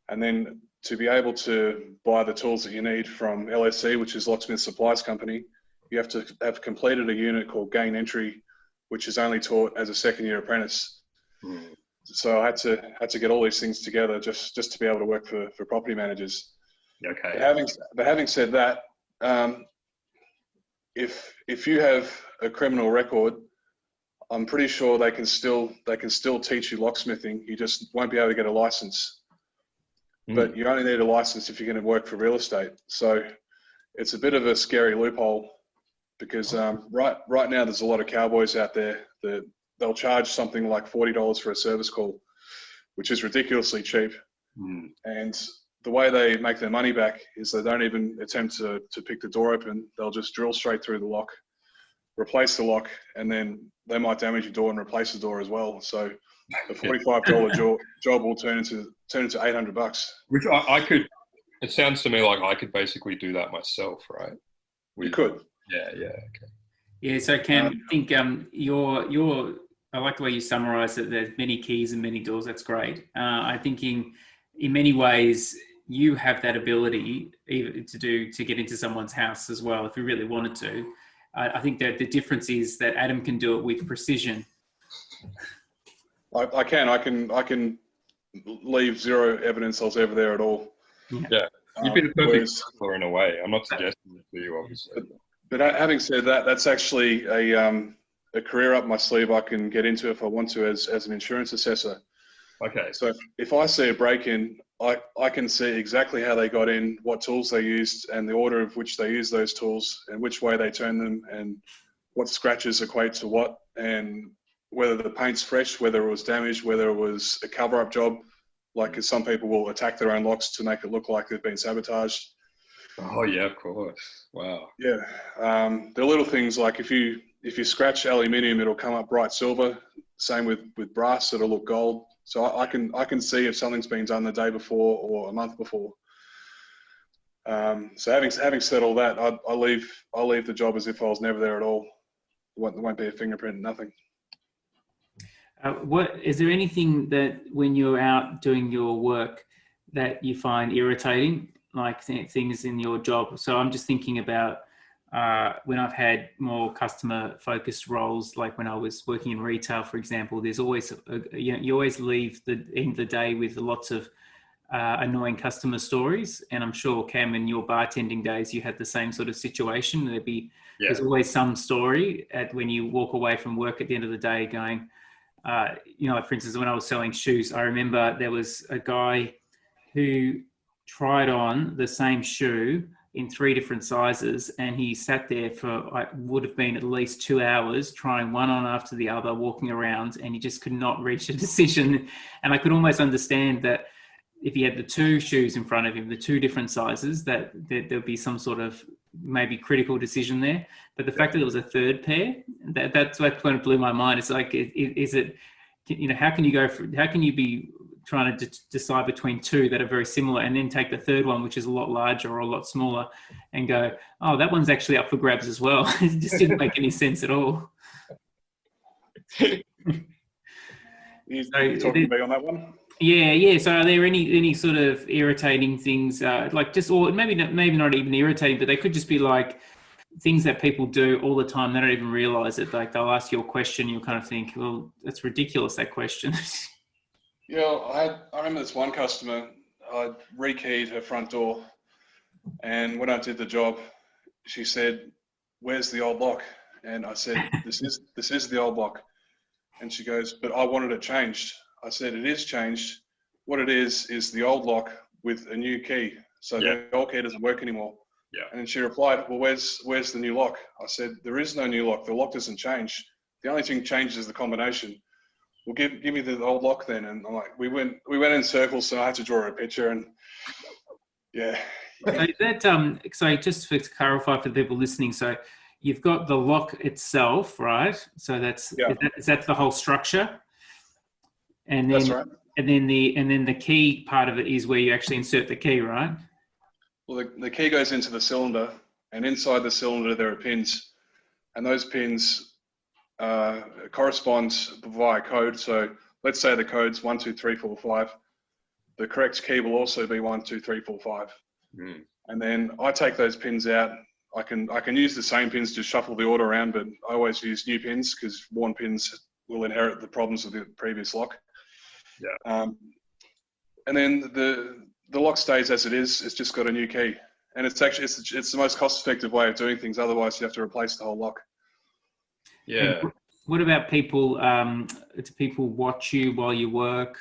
And then to be able to buy the tools that you need from LSC, which is Locksmith Supplies Company, you have to have completed a unit called Gain Entry, which is only taught as a second-year apprentice. So I had to get all these things together just to be able to work for property managers. Okay. But having said that, if you have a criminal record, I'm pretty sure they can still teach you locksmithing. You just won't be able to get a license. But you only need a license if you're going to work for real estate. So it's a bit of a scary loophole, because right now there's a lot of cowboys out there that they'll charge something like $40 for a service call, which is ridiculously cheap. And the way they make their money back is they don't even attempt to pick the door open. They'll just drill straight through the lock, replace the lock, and then they might damage your door and replace the door as well. So the $45 job will turn into $800. Which I could. It sounds to me like I could basically do that myself, right? You could. Yeah. Okay. Yeah. So Cam, I think I like the way you summarise it. There's many keys and many doors. That's great. I'm thinking, in many ways, you have that ability even to get into someone's house as well if you really wanted to. I think that the difference is that Adam can do it with precision. I can leave zero evidence I was ever there at all. Yeah, you'd be the perfect counselor in a way. I'm not suggesting it to you, obviously. But having said that, that's actually a career up my sleeve I can get into if I want to as an insurance assessor. Okay. So if I see a break-in, I can see exactly how they got in, what tools they used, and the order of which they used those tools, and which way they turned them, and what scratches equate to what, and whether the paint's fresh, whether it was damaged, whether it was a cover-up job, like some people will attack their own locks to make it look like they've been sabotaged. Oh yeah, of course. Wow. Yeah, there are little things like if you scratch aluminium, it'll come up bright silver. Same with brass, it'll look gold. So I can see if something's been done the day before or a month before. So having said all that, I leave the job as if I was never there at all. There won't be a fingerprint, nothing. What is there anything that when you're out doing your work that you find irritating, like things in your job? So I'm just thinking about when I've had more customer-focused roles, like when I was working in retail, for example. There's always you always leave the end of the day with lots of annoying customer stories, and I'm sure Cam, in your bartending days, you had the same sort of situation. There's always some story when you walk away from work at the end of the day, going. Like for instance, when I was selling shoes, I remember there was a guy who tried on the same shoe in 3 different sizes, and he sat there for would have been at least 2 hours trying one on after the other, walking around, and he just could not reach a decision. And I could almost understand that if he had the 2 shoes in front of him, the 2 different sizes, that there'd be some sort of maybe critical decision there. But the fact that it was a 3rd pair, that's what kind of blew my mind. It's like, is it, how can you be trying to decide between 2 that are very similar, and then take the 3rd one, which is a lot larger or a lot smaller, and go, oh, that one's actually up for grabs as well. It just didn't make any sense at all. You talking about on that one? Yeah. So are there any sort of irritating things, like just, or maybe not even irritating, but they could just be like things that people do all the time. They don't even realize it. Like they'll ask you a question, you'll kind of think, well, that's ridiculous, that question. Yeah, I remember this one customer, I rekeyed her front door, and when I did the job, she said, "Where's the old lock?" And I said, this is the old lock. And she goes, "But I wanted it changed." I said, "It is changed. What it is the old lock with a new key. So the old key doesn't work anymore." Yeah. And then she replied, "Well, where's the new lock?" I said, "There is no new lock. The lock doesn't change. The only thing changes is the combination." "Well, give me the old lock then." And I'm like, we went in circles, so I had to draw a picture, and yeah. So that so just to clarify for the people listening, so you've got the lock itself, right? So is that the whole structure? And then, that's right. And then the key part of it is where you actually insert the key, right? Well, the key goes into the cylinder, and inside the cylinder there are pins, and those pins correspond via code. So let's say the code's 1, 2, 3, 4, 5. The correct key will also be 1, 2, 3, 4, 5. And then I take those pins out. I can use the same pins to shuffle the order around, but I always use new pins because worn pins will inherit the problems of the previous lock. Yeah. And then the lock stays as it is. It's just got a new key, and it's the most cost-effective way of doing things. Otherwise, you have to replace the whole lock. Yeah. And what about people? Do people watch you while you work?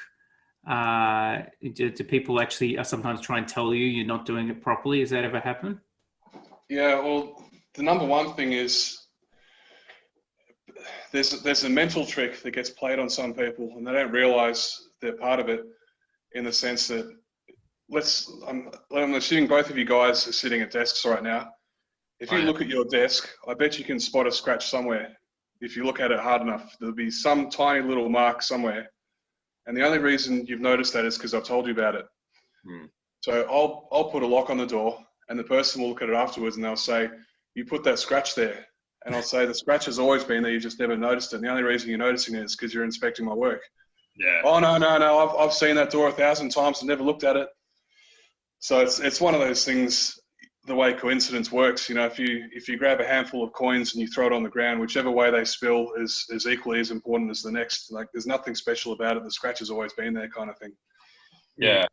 Do people actually sometimes try and tell you're not doing it properly? Has that ever happened? Yeah. Well, the number one thing is there's a mental trick that gets played on some people, and they don't realize they're part of it. In the sense that, I'm assuming both of you guys are sitting at desks right now. If you look at your desk, I bet you can spot a scratch somewhere. If you look at it hard enough, there'll be some tiny little mark somewhere. And the only reason you've noticed that is because I've told you about it. So I'll put a lock on the door, and the person will look at it afterwards, and they'll say, "You put that scratch there." And I'll say, "The scratch has always been there, you've just never noticed it. And the only reason you're noticing it is because you're inspecting my work." Yeah. "Oh, no, I've seen that door 1,000 times and never looked at it." So it's one of those things, the way coincidence works. If you grab a handful of coins and you throw it on the ground, whichever way they spill is equally as important as the next. Like, there's nothing special about it. The scratch has always been there, kind of thing. Yeah.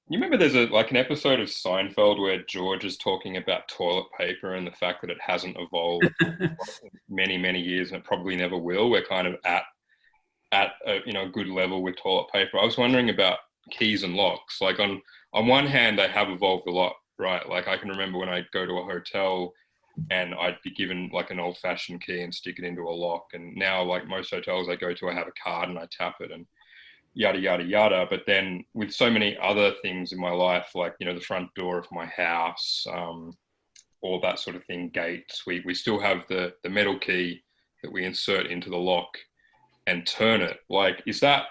You remember there's an episode of Seinfeld where George is talking about toilet paper and the fact that it hasn't evolved many, many years, and it probably never will. We're kind of at a good level with toilet paper. I was wondering about keys and locks. Like on one hand, they have evolved a lot, right? Like I can remember when I'd go to a hotel and I'd be given like an old fashioned key and stick it into a lock. And now, like most hotels I go to, I have a card and I tap it and yada, yada, yada. But then with so many other things in my life, like, the front door of my house, all that sort of thing, gates, we still have the metal key that we insert into the lock and turn it. Like, is that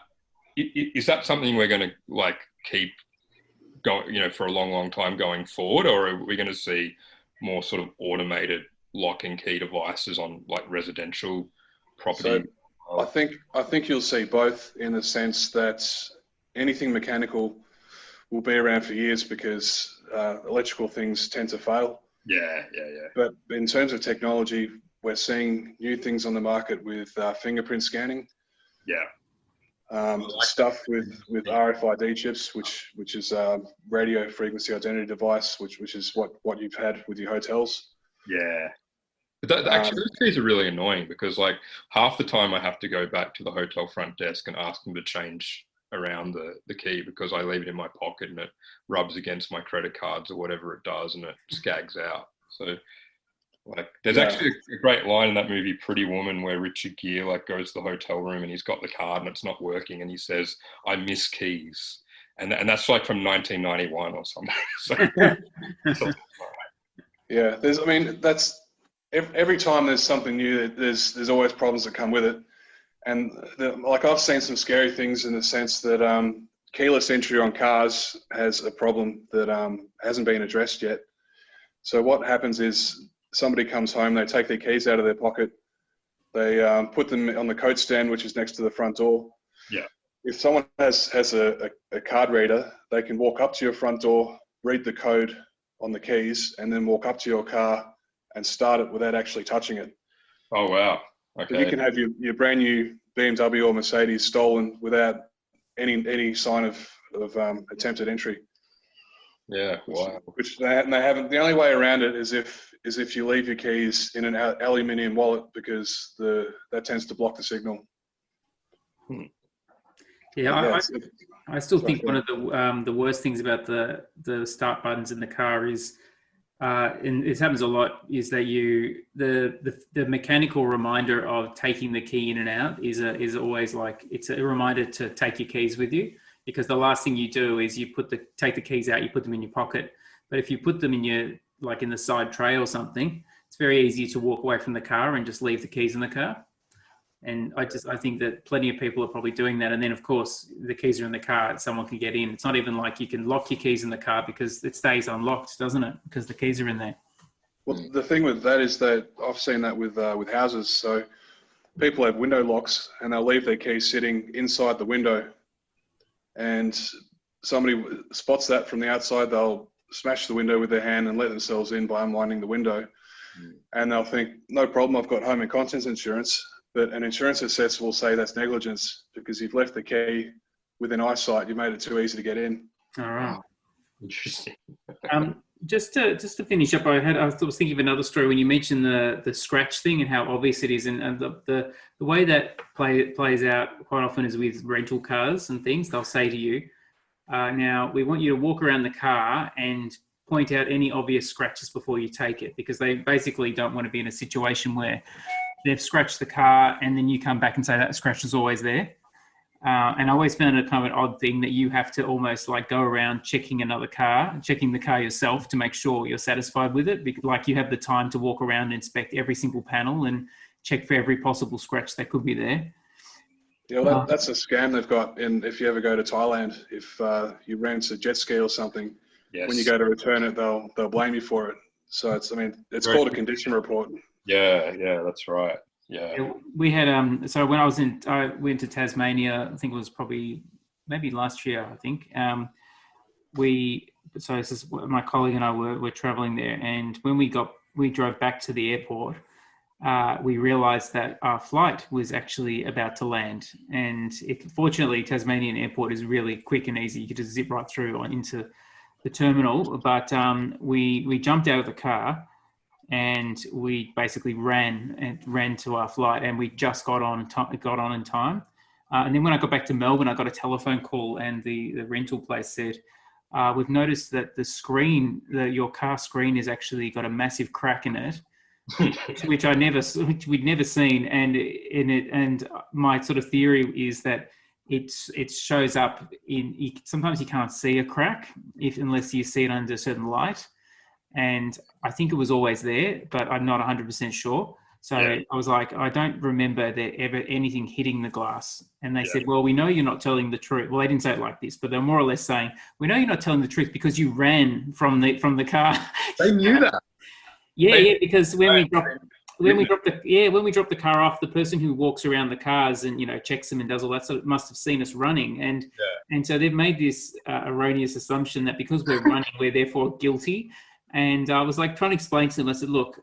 something we're going to like keep going, for a long, long time going forward? Or are we going to see more sort of automated lock and key devices on like residential property I think you'll see both, in the sense that anything mechanical will be around for years because electrical things tend to fail. Yeah. But in terms of technology, we're seeing new things on the market with fingerprint scanning. Yeah. Stuff with RFID chips, which is radio frequency identity device, which is what you've had with your hotels. Yeah. But actually, those keys are really annoying because, like, half the time I have to go back to the hotel front desk and ask them to change around the key because I leave it in my pocket and it rubs against my credit cards or whatever it does and it skags out. So, like, there's actually a great line in that movie, Pretty Woman, where Richard Gere, like, goes to the hotel room and he's got the card and it's not working and he says, "I miss keys." And that's like from 1991 or something. So, yeah, that's every time there's something new, there's always problems that come with it. And like, I've seen some scary things in the sense that keyless entry on cars has a problem that hasn't been addressed yet. So what happens is somebody comes home, they take their keys out of their pocket, they put them on the coat stand, which is next to the front door. Yeah. If someone has a card reader, they can walk up to your front door, read the code on the keys, and then walk up to your car and start it without actually touching it. Oh, wow. Okay. So you can have your brand new BMW or Mercedes stolen without any sign of attempted entry. Yeah, wow. Which they haven't. The only way around it is if you leave your keys in an aluminium wallet, because that tends to block the signal. Yeah, I still think one of the worst things about the start buttons in the car is, and it happens a lot, is that the mechanical reminder of taking the key in and out is always like, it's a reminder to take your keys with you, because the last thing you do is you take the keys out, you put them in your pocket. But if you put them in in the side tray or something, it's very easy to walk away from the car and just leave the keys in the car. And I think that plenty of people are probably doing that. And then, of course, the keys are in the car, someone can get in. It's not even like you can lock your keys in the car, because it stays unlocked, doesn't it? Because the keys are in there. Well, the thing with that is that I've seen that with houses. So people have window locks and they'll leave their keys sitting inside the window. And somebody spots that from the outside, they'll smash the window with their hand and let themselves in by unwinding the window. And they'll think, no problem, I've got home and contents insurance. But an insurance assessor will say that's negligence because you've left the key within eyesight. You made it too easy to get in. All right. Interesting. Just to finish up, I was thinking of another story when you mentioned the scratch thing and how obvious it is, and the way that plays out quite often is with rental cars and things. They'll say to you, now we want you to walk around the car and point out any obvious scratches before you take it, because they basically don't want to be in a situation where they've scratched the car and then you come back and say that scratch is always there. And I always found it kind of an odd thing that you have to almost like go around checking the car yourself to make sure you're satisfied with it. Like you have the time to walk around and inspect every single panel and check for every possible scratch that could be there. Yeah, well, that's a scam they've got. And if you ever go to Thailand, if you rent a jet ski or something, yes, when you go to return it, they'll blame you for it. So it's called a condition report. Yeah, that's right. Yeah. We had so when I went to Tasmania, I think it was maybe last year, I think. This is my colleague and I were traveling there, and when we drove back to the airport, we realized that our flight was actually about to land. And fortunately, Tasmanian airport is really quick and easy. You could just zip right through into the terminal. But we jumped out of the car and we basically ran to our flight, and we just got on in time. And then when I got back to Melbourne, I got a telephone call, and the rental place said, we've noticed that the screen, your car screen, has actually got a massive crack in it, which we'd never seen. And my sort of theory is that it shows up sometimes you can't see a crack unless you see it under a certain light. And I think it was always there, but I'm not 100% sure. So yeah. I was like, I don't remember there ever anything hitting the glass. And they said, well, we know you're not telling the truth. Well, they didn't say it like this, but they're more or less saying, we know you're not telling the truth because you ran from the car. They knew that. Yeah, because when when we drop the car off, the person who walks around the cars and checks them and does all that sort of must have seen us running, and so they've made this erroneous assumption that because we're running, we're therefore guilty. And I was like trying to explain to them. I said, look,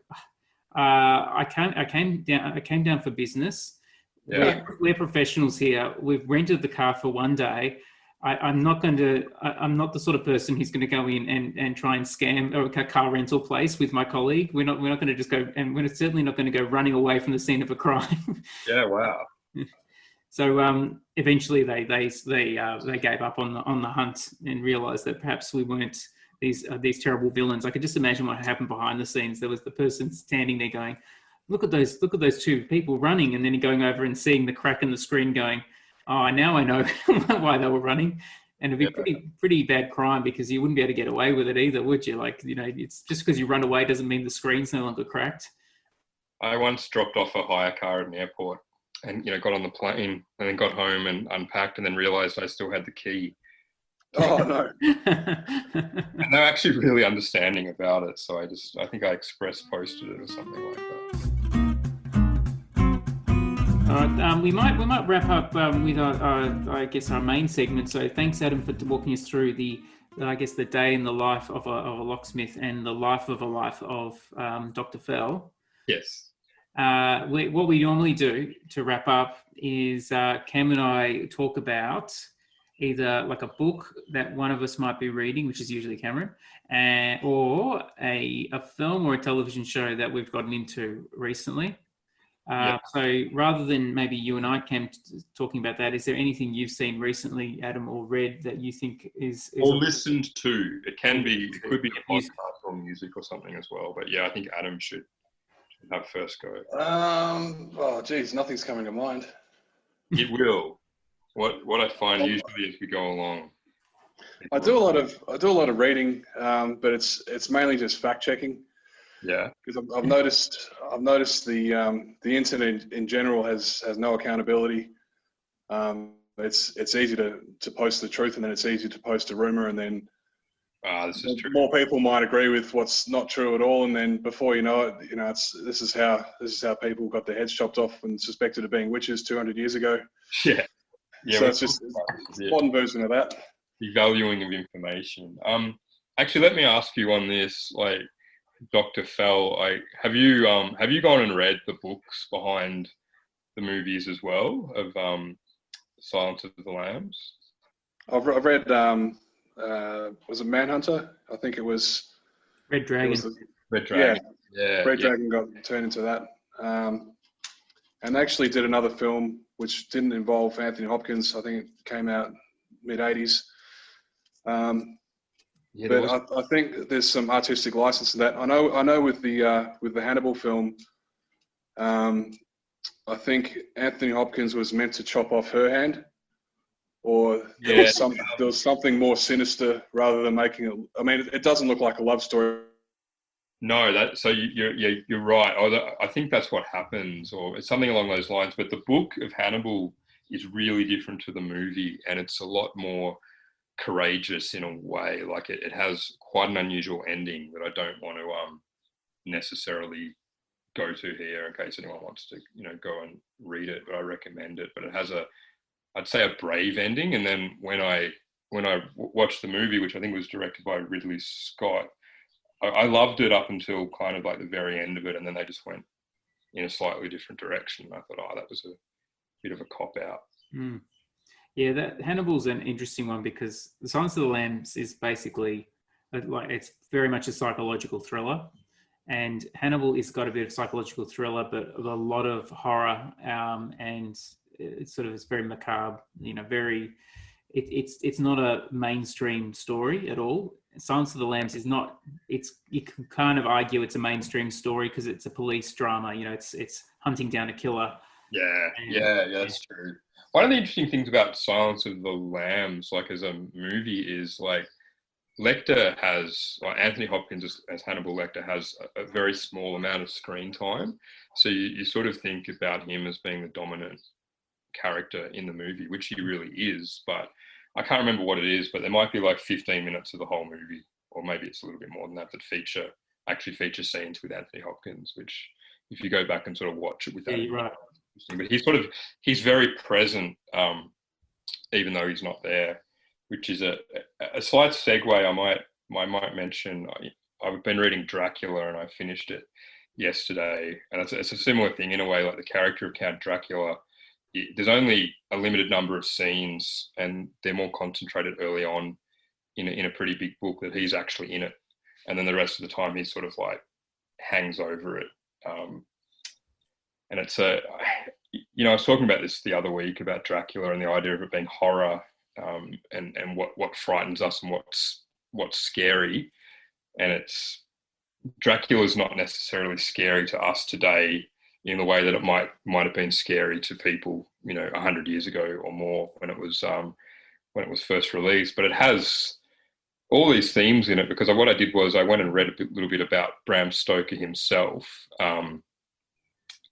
I came down for business. Yeah. We're professionals here. We've rented the car for one day. I'm not the sort of person who's going to go in and try and scam a car rental place with my colleague. We're not going to just go, and we're certainly not going to go running away from the scene of a crime. Yeah. Wow. So eventually they gave up on the hunt and realised that perhaps we weren't these terrible villains. I could just imagine what happened behind the scenes. There was the person standing there going, look at those two people running, and then going over and seeing the crack in the screen going, oh, now I know why they were running. And it'd be pretty bad crime, because you wouldn't be able to get away with it either, would you? Like, it's just because you run away doesn't mean the screen's no longer cracked. I once dropped off a hire car at an airport and, got on the plane and then got home and unpacked and then realised I still had the key. Oh, no. And they're actually really understanding about it. So I think I express posted it or something like that. All right, we might wrap up with I guess our main segment. So thanks, Adam, for walking us through the day in the life of a locksmith and the life of Dr. Fell. Yes. What we normally do to wrap up is Cam and I talk about either like a book that one of us might be reading, which is usually Cameron, or a film or a television show that we've gotten into recently. So rather than maybe you and I, Cam, talking about that, is there anything you've seen recently, Adam, or read that you think is or listened to? It could be a podcast or music or something as well. But yeah, I think Adam should have first go. Oh, geez, nothing's coming to mind. It will. What I find usually as we go along. I do a lot of reading, but it's mainly just fact checking. Yeah, because I've noticed the internet in general has no accountability. It's easy to post the truth, and then it's easy to post a rumor, and then this is true. More people might agree with what's not true at all, and then before you know it, this is how people got their heads chopped off and suspected of being witches 200 years ago. Yeah. So it's just a modern version of that. Devaluing of information. Actually, let me ask you on this, like, Dr. Fell, have you gone and read the books behind the movies as well of Silence of the Lambs? I've read was it Manhunter? I think it was Red Dragon. Red Dragon. Yeah. Red Dragon got turned into that. And they actually did another film which didn't involve Anthony Hopkins. I think it came out mid-80s. But I think there's some artistic license to that. I know with the Hannibal film, I think Anthony Hopkins was meant to chop off her hand, or there was something more sinister rather than making it. I mean, it doesn't look like a love story. No, you're right. I think that's what happens, or it's something along those lines. But the book of Hannibal is really different to the movie, and it's a lot more courageous in a way. Like it has quite an unusual ending that I don't want to necessarily go to here in case anyone wants to go and read it, but I recommend it. But it has I'd say a brave ending. And then when I watched the movie, which I think was directed by Ridley Scott, I loved it up until kind of like the very end of it, and then they just went in a slightly different direction. I thought, that was a bit of a cop out. Yeah, that Hannibal's an interesting one because The Silence of the Lambs is basically it's very much a psychological thriller, and Hannibal has got a bit of psychological thriller, but a lot of horror, and it's very macabre. It's not a mainstream story at all. Silence of the Lambs is not. You can kind of argue it's a mainstream story because it's a police drama. It's hunting down a killer. Yeah, that's true. One of the interesting things about Silence of the Lambs, like as a movie, is like Anthony Hopkins as Hannibal Lecter has a very small amount of screen time. So you sort of think about him as being the dominant character in the movie, which he really is. But I can't remember what it is, but there might be like 15 minutes of the whole movie, or maybe it's a little bit more than that, that feature scenes with Anthony Hopkins, which if you go back and sort of watch it with that. Yeah, you're right. But he's very present, even though he's not there, which is a slight segue. I might mention. I've been reading Dracula and I finished it yesterday, and it's a similar thing in a way. Like the character of Count Dracula, there's only a limited number of scenes, and they're more concentrated early on in a pretty big book that he's actually in it, and then the rest of the time he sort of like hangs over it. And it's I was talking about this the other week about Dracula and the idea of it being horror, and what frightens us and what's scary. And Dracula is not necessarily scary to us today in the way that it might have been scary to people, 100 years ago or more when it was first released. But it has all these themes in it, because what I did was I went and read a little bit about Bram Stoker himself,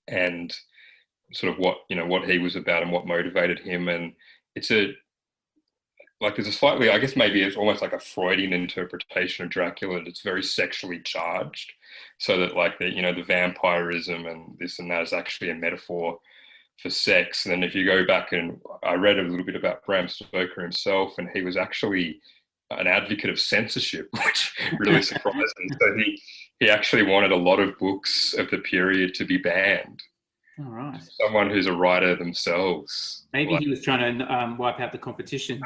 and sort of what he was about and what motivated him. And there's a slightly, I guess maybe it's almost like a Freudian interpretation of Dracula. It's very sexually charged, so that like the vampirism and this and that is actually a metaphor for sex. And then if you go back, and I read a little bit about Bram Stoker himself, and he was actually an advocate of censorship, which really surprised me. So he actually wanted a lot of books of the period to be banned. All right. Someone who's a writer themselves. Maybe he was trying to wipe out the competition.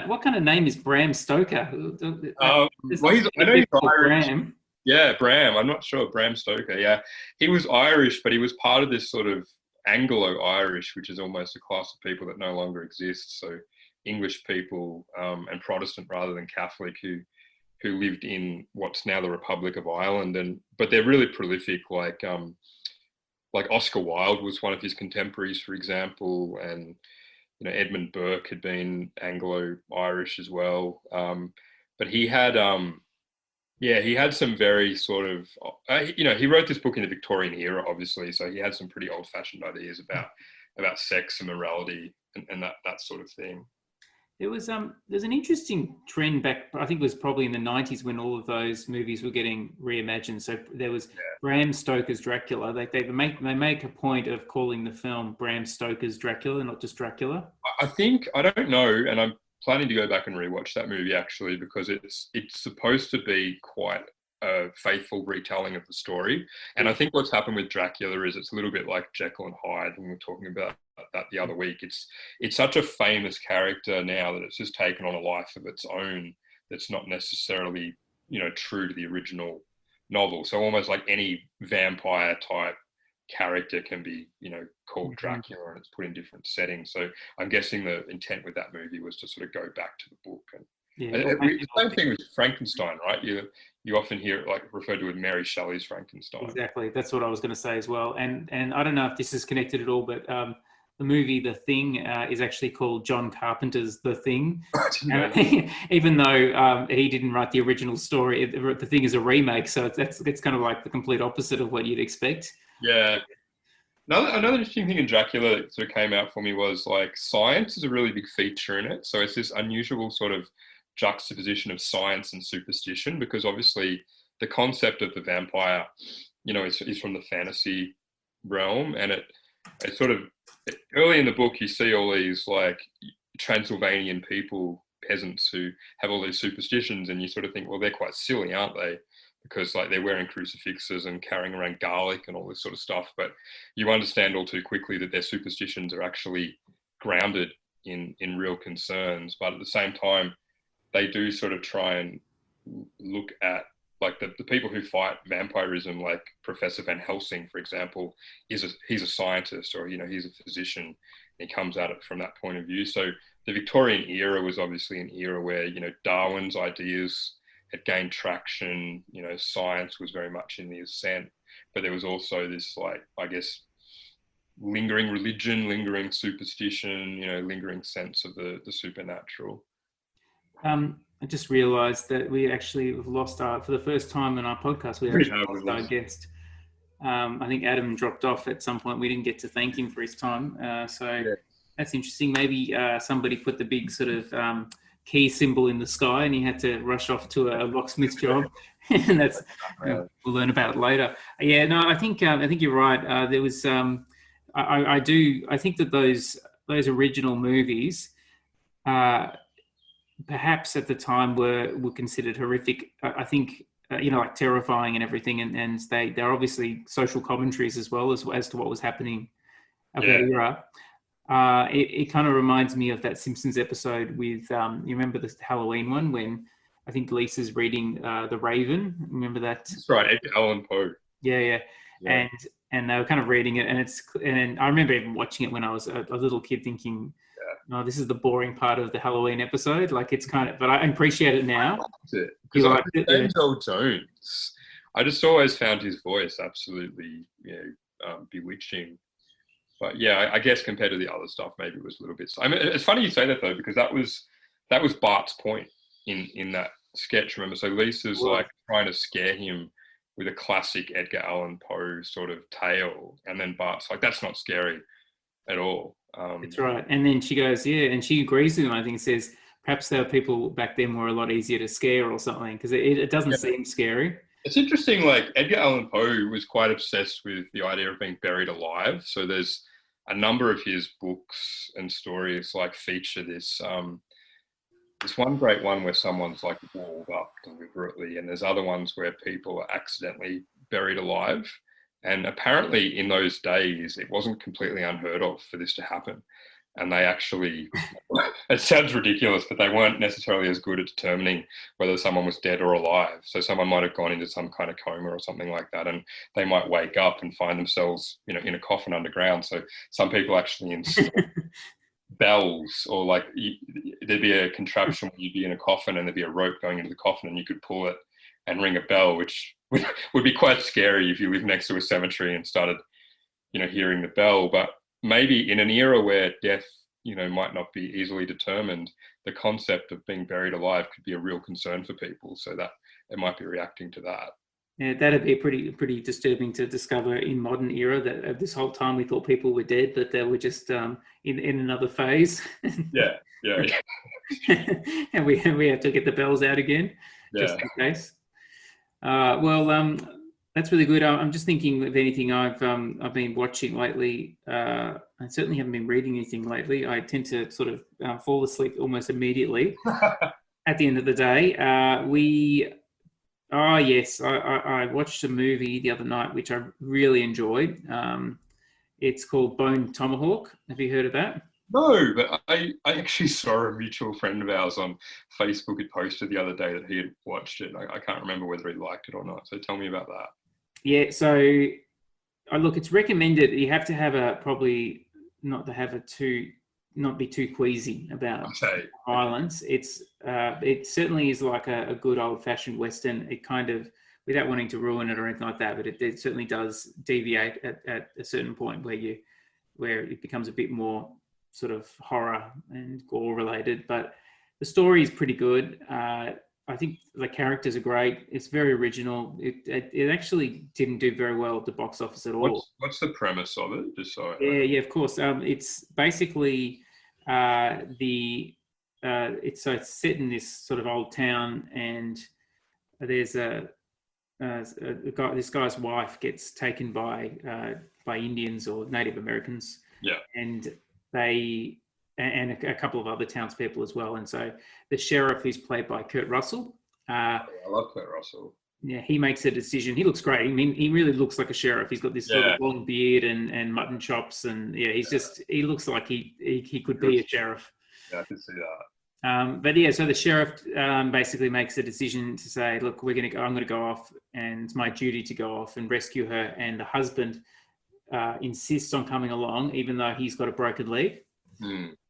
What kind of name is Bram Stoker? I know he's Irish. Bram. Yeah, Bram. I'm not sure. Bram Stoker. Yeah, he was Irish, but he was part of this sort of Anglo-Irish, which is almost a class of people that no longer exists. So English people and Protestant rather than Catholic who lived in what's now the Republic of Ireland, but they're really prolific. Like Oscar Wilde was one of his contemporaries, for example, and Edmund Burke had been Anglo-Irish as well. But he had some very sort of he wrote this book in the Victorian era, obviously, so he had some pretty old-fashioned ideas about sex and morality and that sort of thing. There's an interesting trend back, I think it was probably in the 90s when all of those movies were getting reimagined. So there was Bram Stoker's Dracula. They make a point of calling the film Bram Stoker's Dracula, not just Dracula. I don't know, and I'm planning to go back and rewatch that movie actually, because it's supposed to be quite a faithful retelling of the story. And I think what's happened with Dracula is it's a little bit like Jekyll and Hyde when we were talking about that the other week. It's such a famous character now that it's just taken on a life of its own that's not necessarily true to the original novel. So almost like any vampire type character can be called Dracula, and it's put in different settings. So I'm guessing the intent with that movie was to sort of go back to the book. And the same thing with Frankenstein, right? You often hear it like referred to as Mary Shelley's Frankenstein. Exactly, that's what I was going to say as well. And I don't know if this is connected at all, but the movie The Thing is actually called John Carpenter's The Thing. Even though he didn't write the original story, The Thing is a remake, so it's kind of like the complete opposite of what you'd expect. Yeah. Another interesting thing in Dracula that sort of came out for me was like science is a really big feature in it. So it's this unusual sort of juxtaposition of science and superstition, because obviously the concept of the vampire, is from the fantasy realm, and it sort of early in the book you see all these like Transylvanian people, peasants who have all these superstitions, and you sort of think, well, they're quite silly, aren't they? Because like they're wearing crucifixes and carrying around garlic and all this sort of stuff. But you understand all too quickly that their superstitions are actually grounded in real concerns. But at the same time, they do sort of try and look at like the people who fight vampirism, like Professor Van Helsing, for example, he's a scientist, or he's a physician. He comes at it from that point of view. So the Victorian era was obviously an era where Darwin's ideas had gained traction. Science was very much in the ascent, but there was also this like, I guess, lingering religion, lingering superstition, lingering sense of the supernatural. I just realised that we actually have lost for the first time in our podcast, we actually lost our guest. I think Adam dropped off at some point. We didn't get to thank him for his time. That's interesting. Maybe somebody put the big sort of key symbol in the sky, and he had to rush off to a locksmith job. And that's we'll learn about it later. Yeah, no, I think you're right. There was I think that those original movies, perhaps at the time were considered horrific. I think like terrifying and everything, and they're obviously social commentaries as well as to what was happening of that era. It kind of reminds me of that Simpsons episode with you remember the Halloween one when I think Lisa's reading The Raven. Remember that? That's right, Edgar Allan Poe. Yeah. And they were kind of reading it, and I remember even watching it when I was a little kid, thinking, "No, this is the boring part of the Halloween episode." Like it's kind of, but I appreciate it now. Because James Earl Jones, I just always found his voice absolutely, bewitching. But yeah, I guess compared to the other stuff, maybe it was a little bit. I mean, it's funny you say that though, because that was Bart's point in that sketch. Remember, so Lisa's like trying to scare him with a classic Edgar Allan Poe sort of tale, and then Bart's like, "That's not scary at all." That's right. And then she goes, and she agrees with him. I think says perhaps there were people back then were a lot easier to scare or something, because it doesn't seem scary. It's interesting. Like Edgar Allan Poe was quite obsessed with the idea of being buried alive. So there's a number of his books and stories like feature this. There's one great one where someone's like walled up deliberately, and there's other ones where people are accidentally buried alive. And apparently in those days, it wasn't completely unheard of for this to happen. And they actually, it sounds ridiculous, but they weren't necessarily as good at determining whether someone was dead or alive. So someone might have gone into some kind of coma or something like that, and they might wake up and find themselves, in a coffin underground. So some people actually install bells, or like there'd be a contraption where you'd be in a coffin and there'd be a rope going into the coffin and you could pull it and ring a bell, which would be quite scary if you live next to a cemetery and started, hearing the bell. But maybe in an era where death, might not be easily determined, the concept of being buried alive could be a real concern for people. So that it might be reacting to that. Yeah, that'd be pretty disturbing to discover in modern era that this whole time we thought people were dead, but they were just in another phase. Yeah. And we have to get the bells out again, just in case. That's really good. I'm just thinking of anything I've been watching lately. I certainly haven't been reading anything lately. I tend to sort of fall asleep almost immediately at the end of the day. I watched a movie the other night which I really enjoyed. It's called Bone Tomahawk. Have you heard of that? No, but I actually saw a mutual friend of ours on Facebook had posted the other day that he had watched it. I can't remember whether he liked it or not. So tell me about that. Yeah, so look, it's recommended. You have to probably not be too queasy about violence. It certainly is like a good old-fashioned Western. It kind of, without wanting to ruin it or anything like that, but it certainly does deviate at a certain point where it becomes a bit more sort of horror and gore related. But the story is pretty good. I think the characters are great. It's very original. It actually didn't do very well at the box office at all. What's the premise of it? Just so yeah, of course. It's basically it's set in this sort of old town, and there's this guy's wife gets taken by Indians or Native Americans. Yeah. And and a couple of other townspeople as well. And so the sheriff, who's played by Kurt Russell. I love Kurt Russell. Yeah, he makes a decision. He looks great. I mean, he really looks like a sheriff. He's got this sort of long beard and mutton chops, and he looks like he could be a sheriff. Yeah, I can see that. But yeah, so the sheriff basically makes a decision to say, look, I'm going to go off, and it's my duty to go off and rescue her. And the husband insists on coming along, even though he's got a broken leg.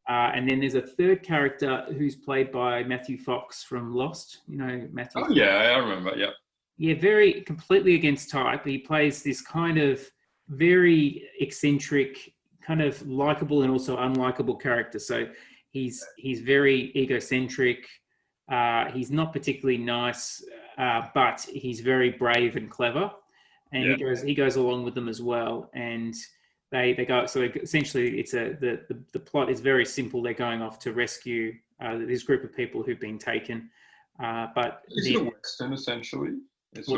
And then there's a third character who's played by Matthew Fox from Lost. Matthew. Oh yeah, I remember. Yeah. Yeah, very completely against type. He plays this kind of very eccentric, kind of likable and also unlikable character. So he's very egocentric. He's not particularly nice, but he's very brave and clever. And he goes along with them as well. And they go. So essentially, it's the plot is very simple. They're going off to rescue this group of people who've been taken. But is it a Western essentially? It's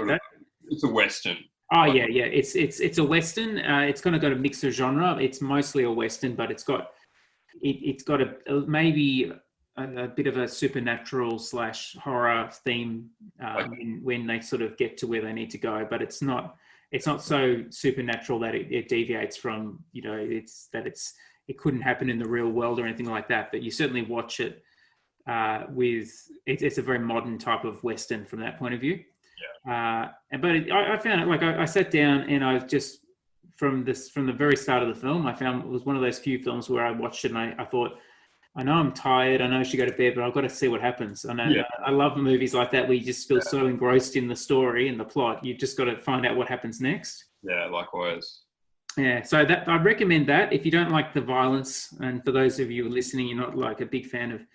a Western. Oh yeah. It's a Western. It's kind of got a mix of genre. It's mostly a Western, but it's got maybe a bit of a supernatural / horror theme when they sort of get to where they need to go. But it's not so supernatural that it deviates from, it couldn't happen in the real world or anything like that. But you certainly watch it it's a very modern type of Western from that point of view. Yeah. But I found it, like I sat down and I just, from the very start of the film, I found it was one of those few films where I watched it and I thought, I know I'm tired, I know I should go to bed, but I've got to see what happens. I love movies like that where you just feel so engrossed in the story and the plot. You've just got to find out what happens next. Yeah, likewise. Yeah, so I'd recommend that if you don't like the violence, and for those of you listening, you're not like a big fan of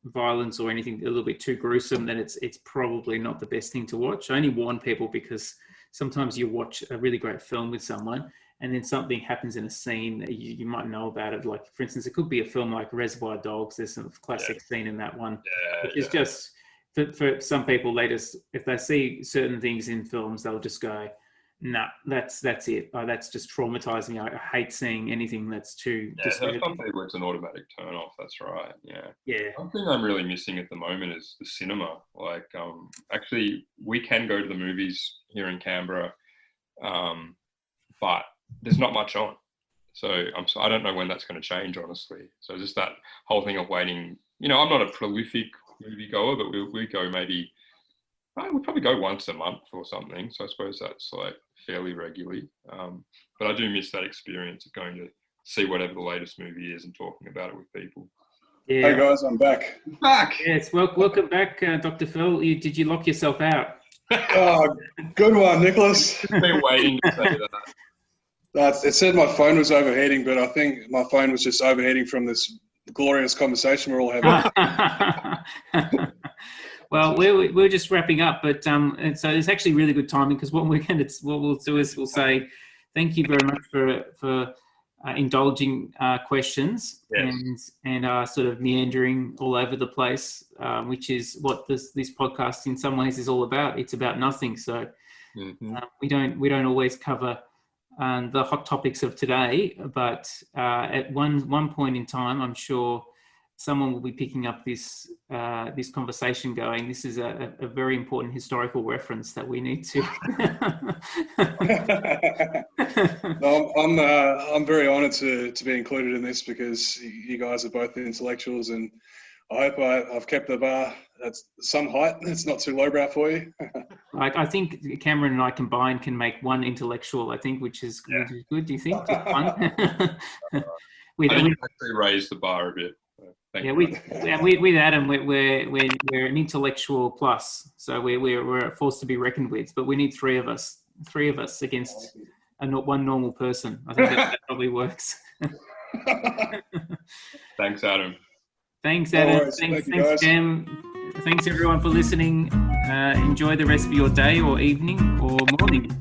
violence or anything a little bit too gruesome, then it's probably not the best thing to watch. I only warn people because sometimes you watch a really great film with someone and then something happens in a scene that you might know about it. Like, for instance, it could be a film like Reservoir Dogs. There's some classic scene in that one, which is just, for some people, if they see certain things in films, they'll just go, nah, that's it. That's just traumatizing. I hate seeing anything that's too... Yeah, some people it's an automatic turn off. That's right, Yeah. One thing I'm really missing at the moment is the cinema. Like, actually, we can go to the movies here in Canberra, but there's not much on. So I don't know when that's going to change, honestly. So just that whole thing of waiting. I'm not a prolific moviegoer, but we go maybe... we'll probably go once a month or something. So I suppose that's like fairly regularly. But I do miss that experience of going to see whatever the latest movie is and talking about it with people. Yeah. Hey guys, I'm back. Yes, welcome back, Dr. Phil. Did you lock yourself out? Oh, good one, Nicholas. I've been waiting to say that. It said my phone was overheating, but I think my phone was just overheating from this glorious conversation we're all having. Well, we're just wrapping up, but and so it's actually really good timing, because what we'll do is we'll say thank you very much for indulging questions. Yes. and sort of meandering all over the place, which is what this podcast in some ways is all about. It's about nothing. So we don't always cover the hot topics of today, but at one point in time, I'm sure someone will be picking up this conversation going, this is a very important historical reference that we need to. I'm very honoured to be included in this, because you guys are both intellectuals, and I hope I've kept the bar at some height. It's not too lowbrow for you. I think Cameron and I combined can make one intellectual, I think, which is good. Do you think? I didn't actually raise the bar a bit. With Adam, we're an intellectual plus, so we're a force to be reckoned with. But we need three of us against one normal person. I think that probably works. Thanks, Adam. Thanks, Adam. Thanks, Cam. Thanks, everyone, for listening. Enjoy the rest of your day or evening or morning.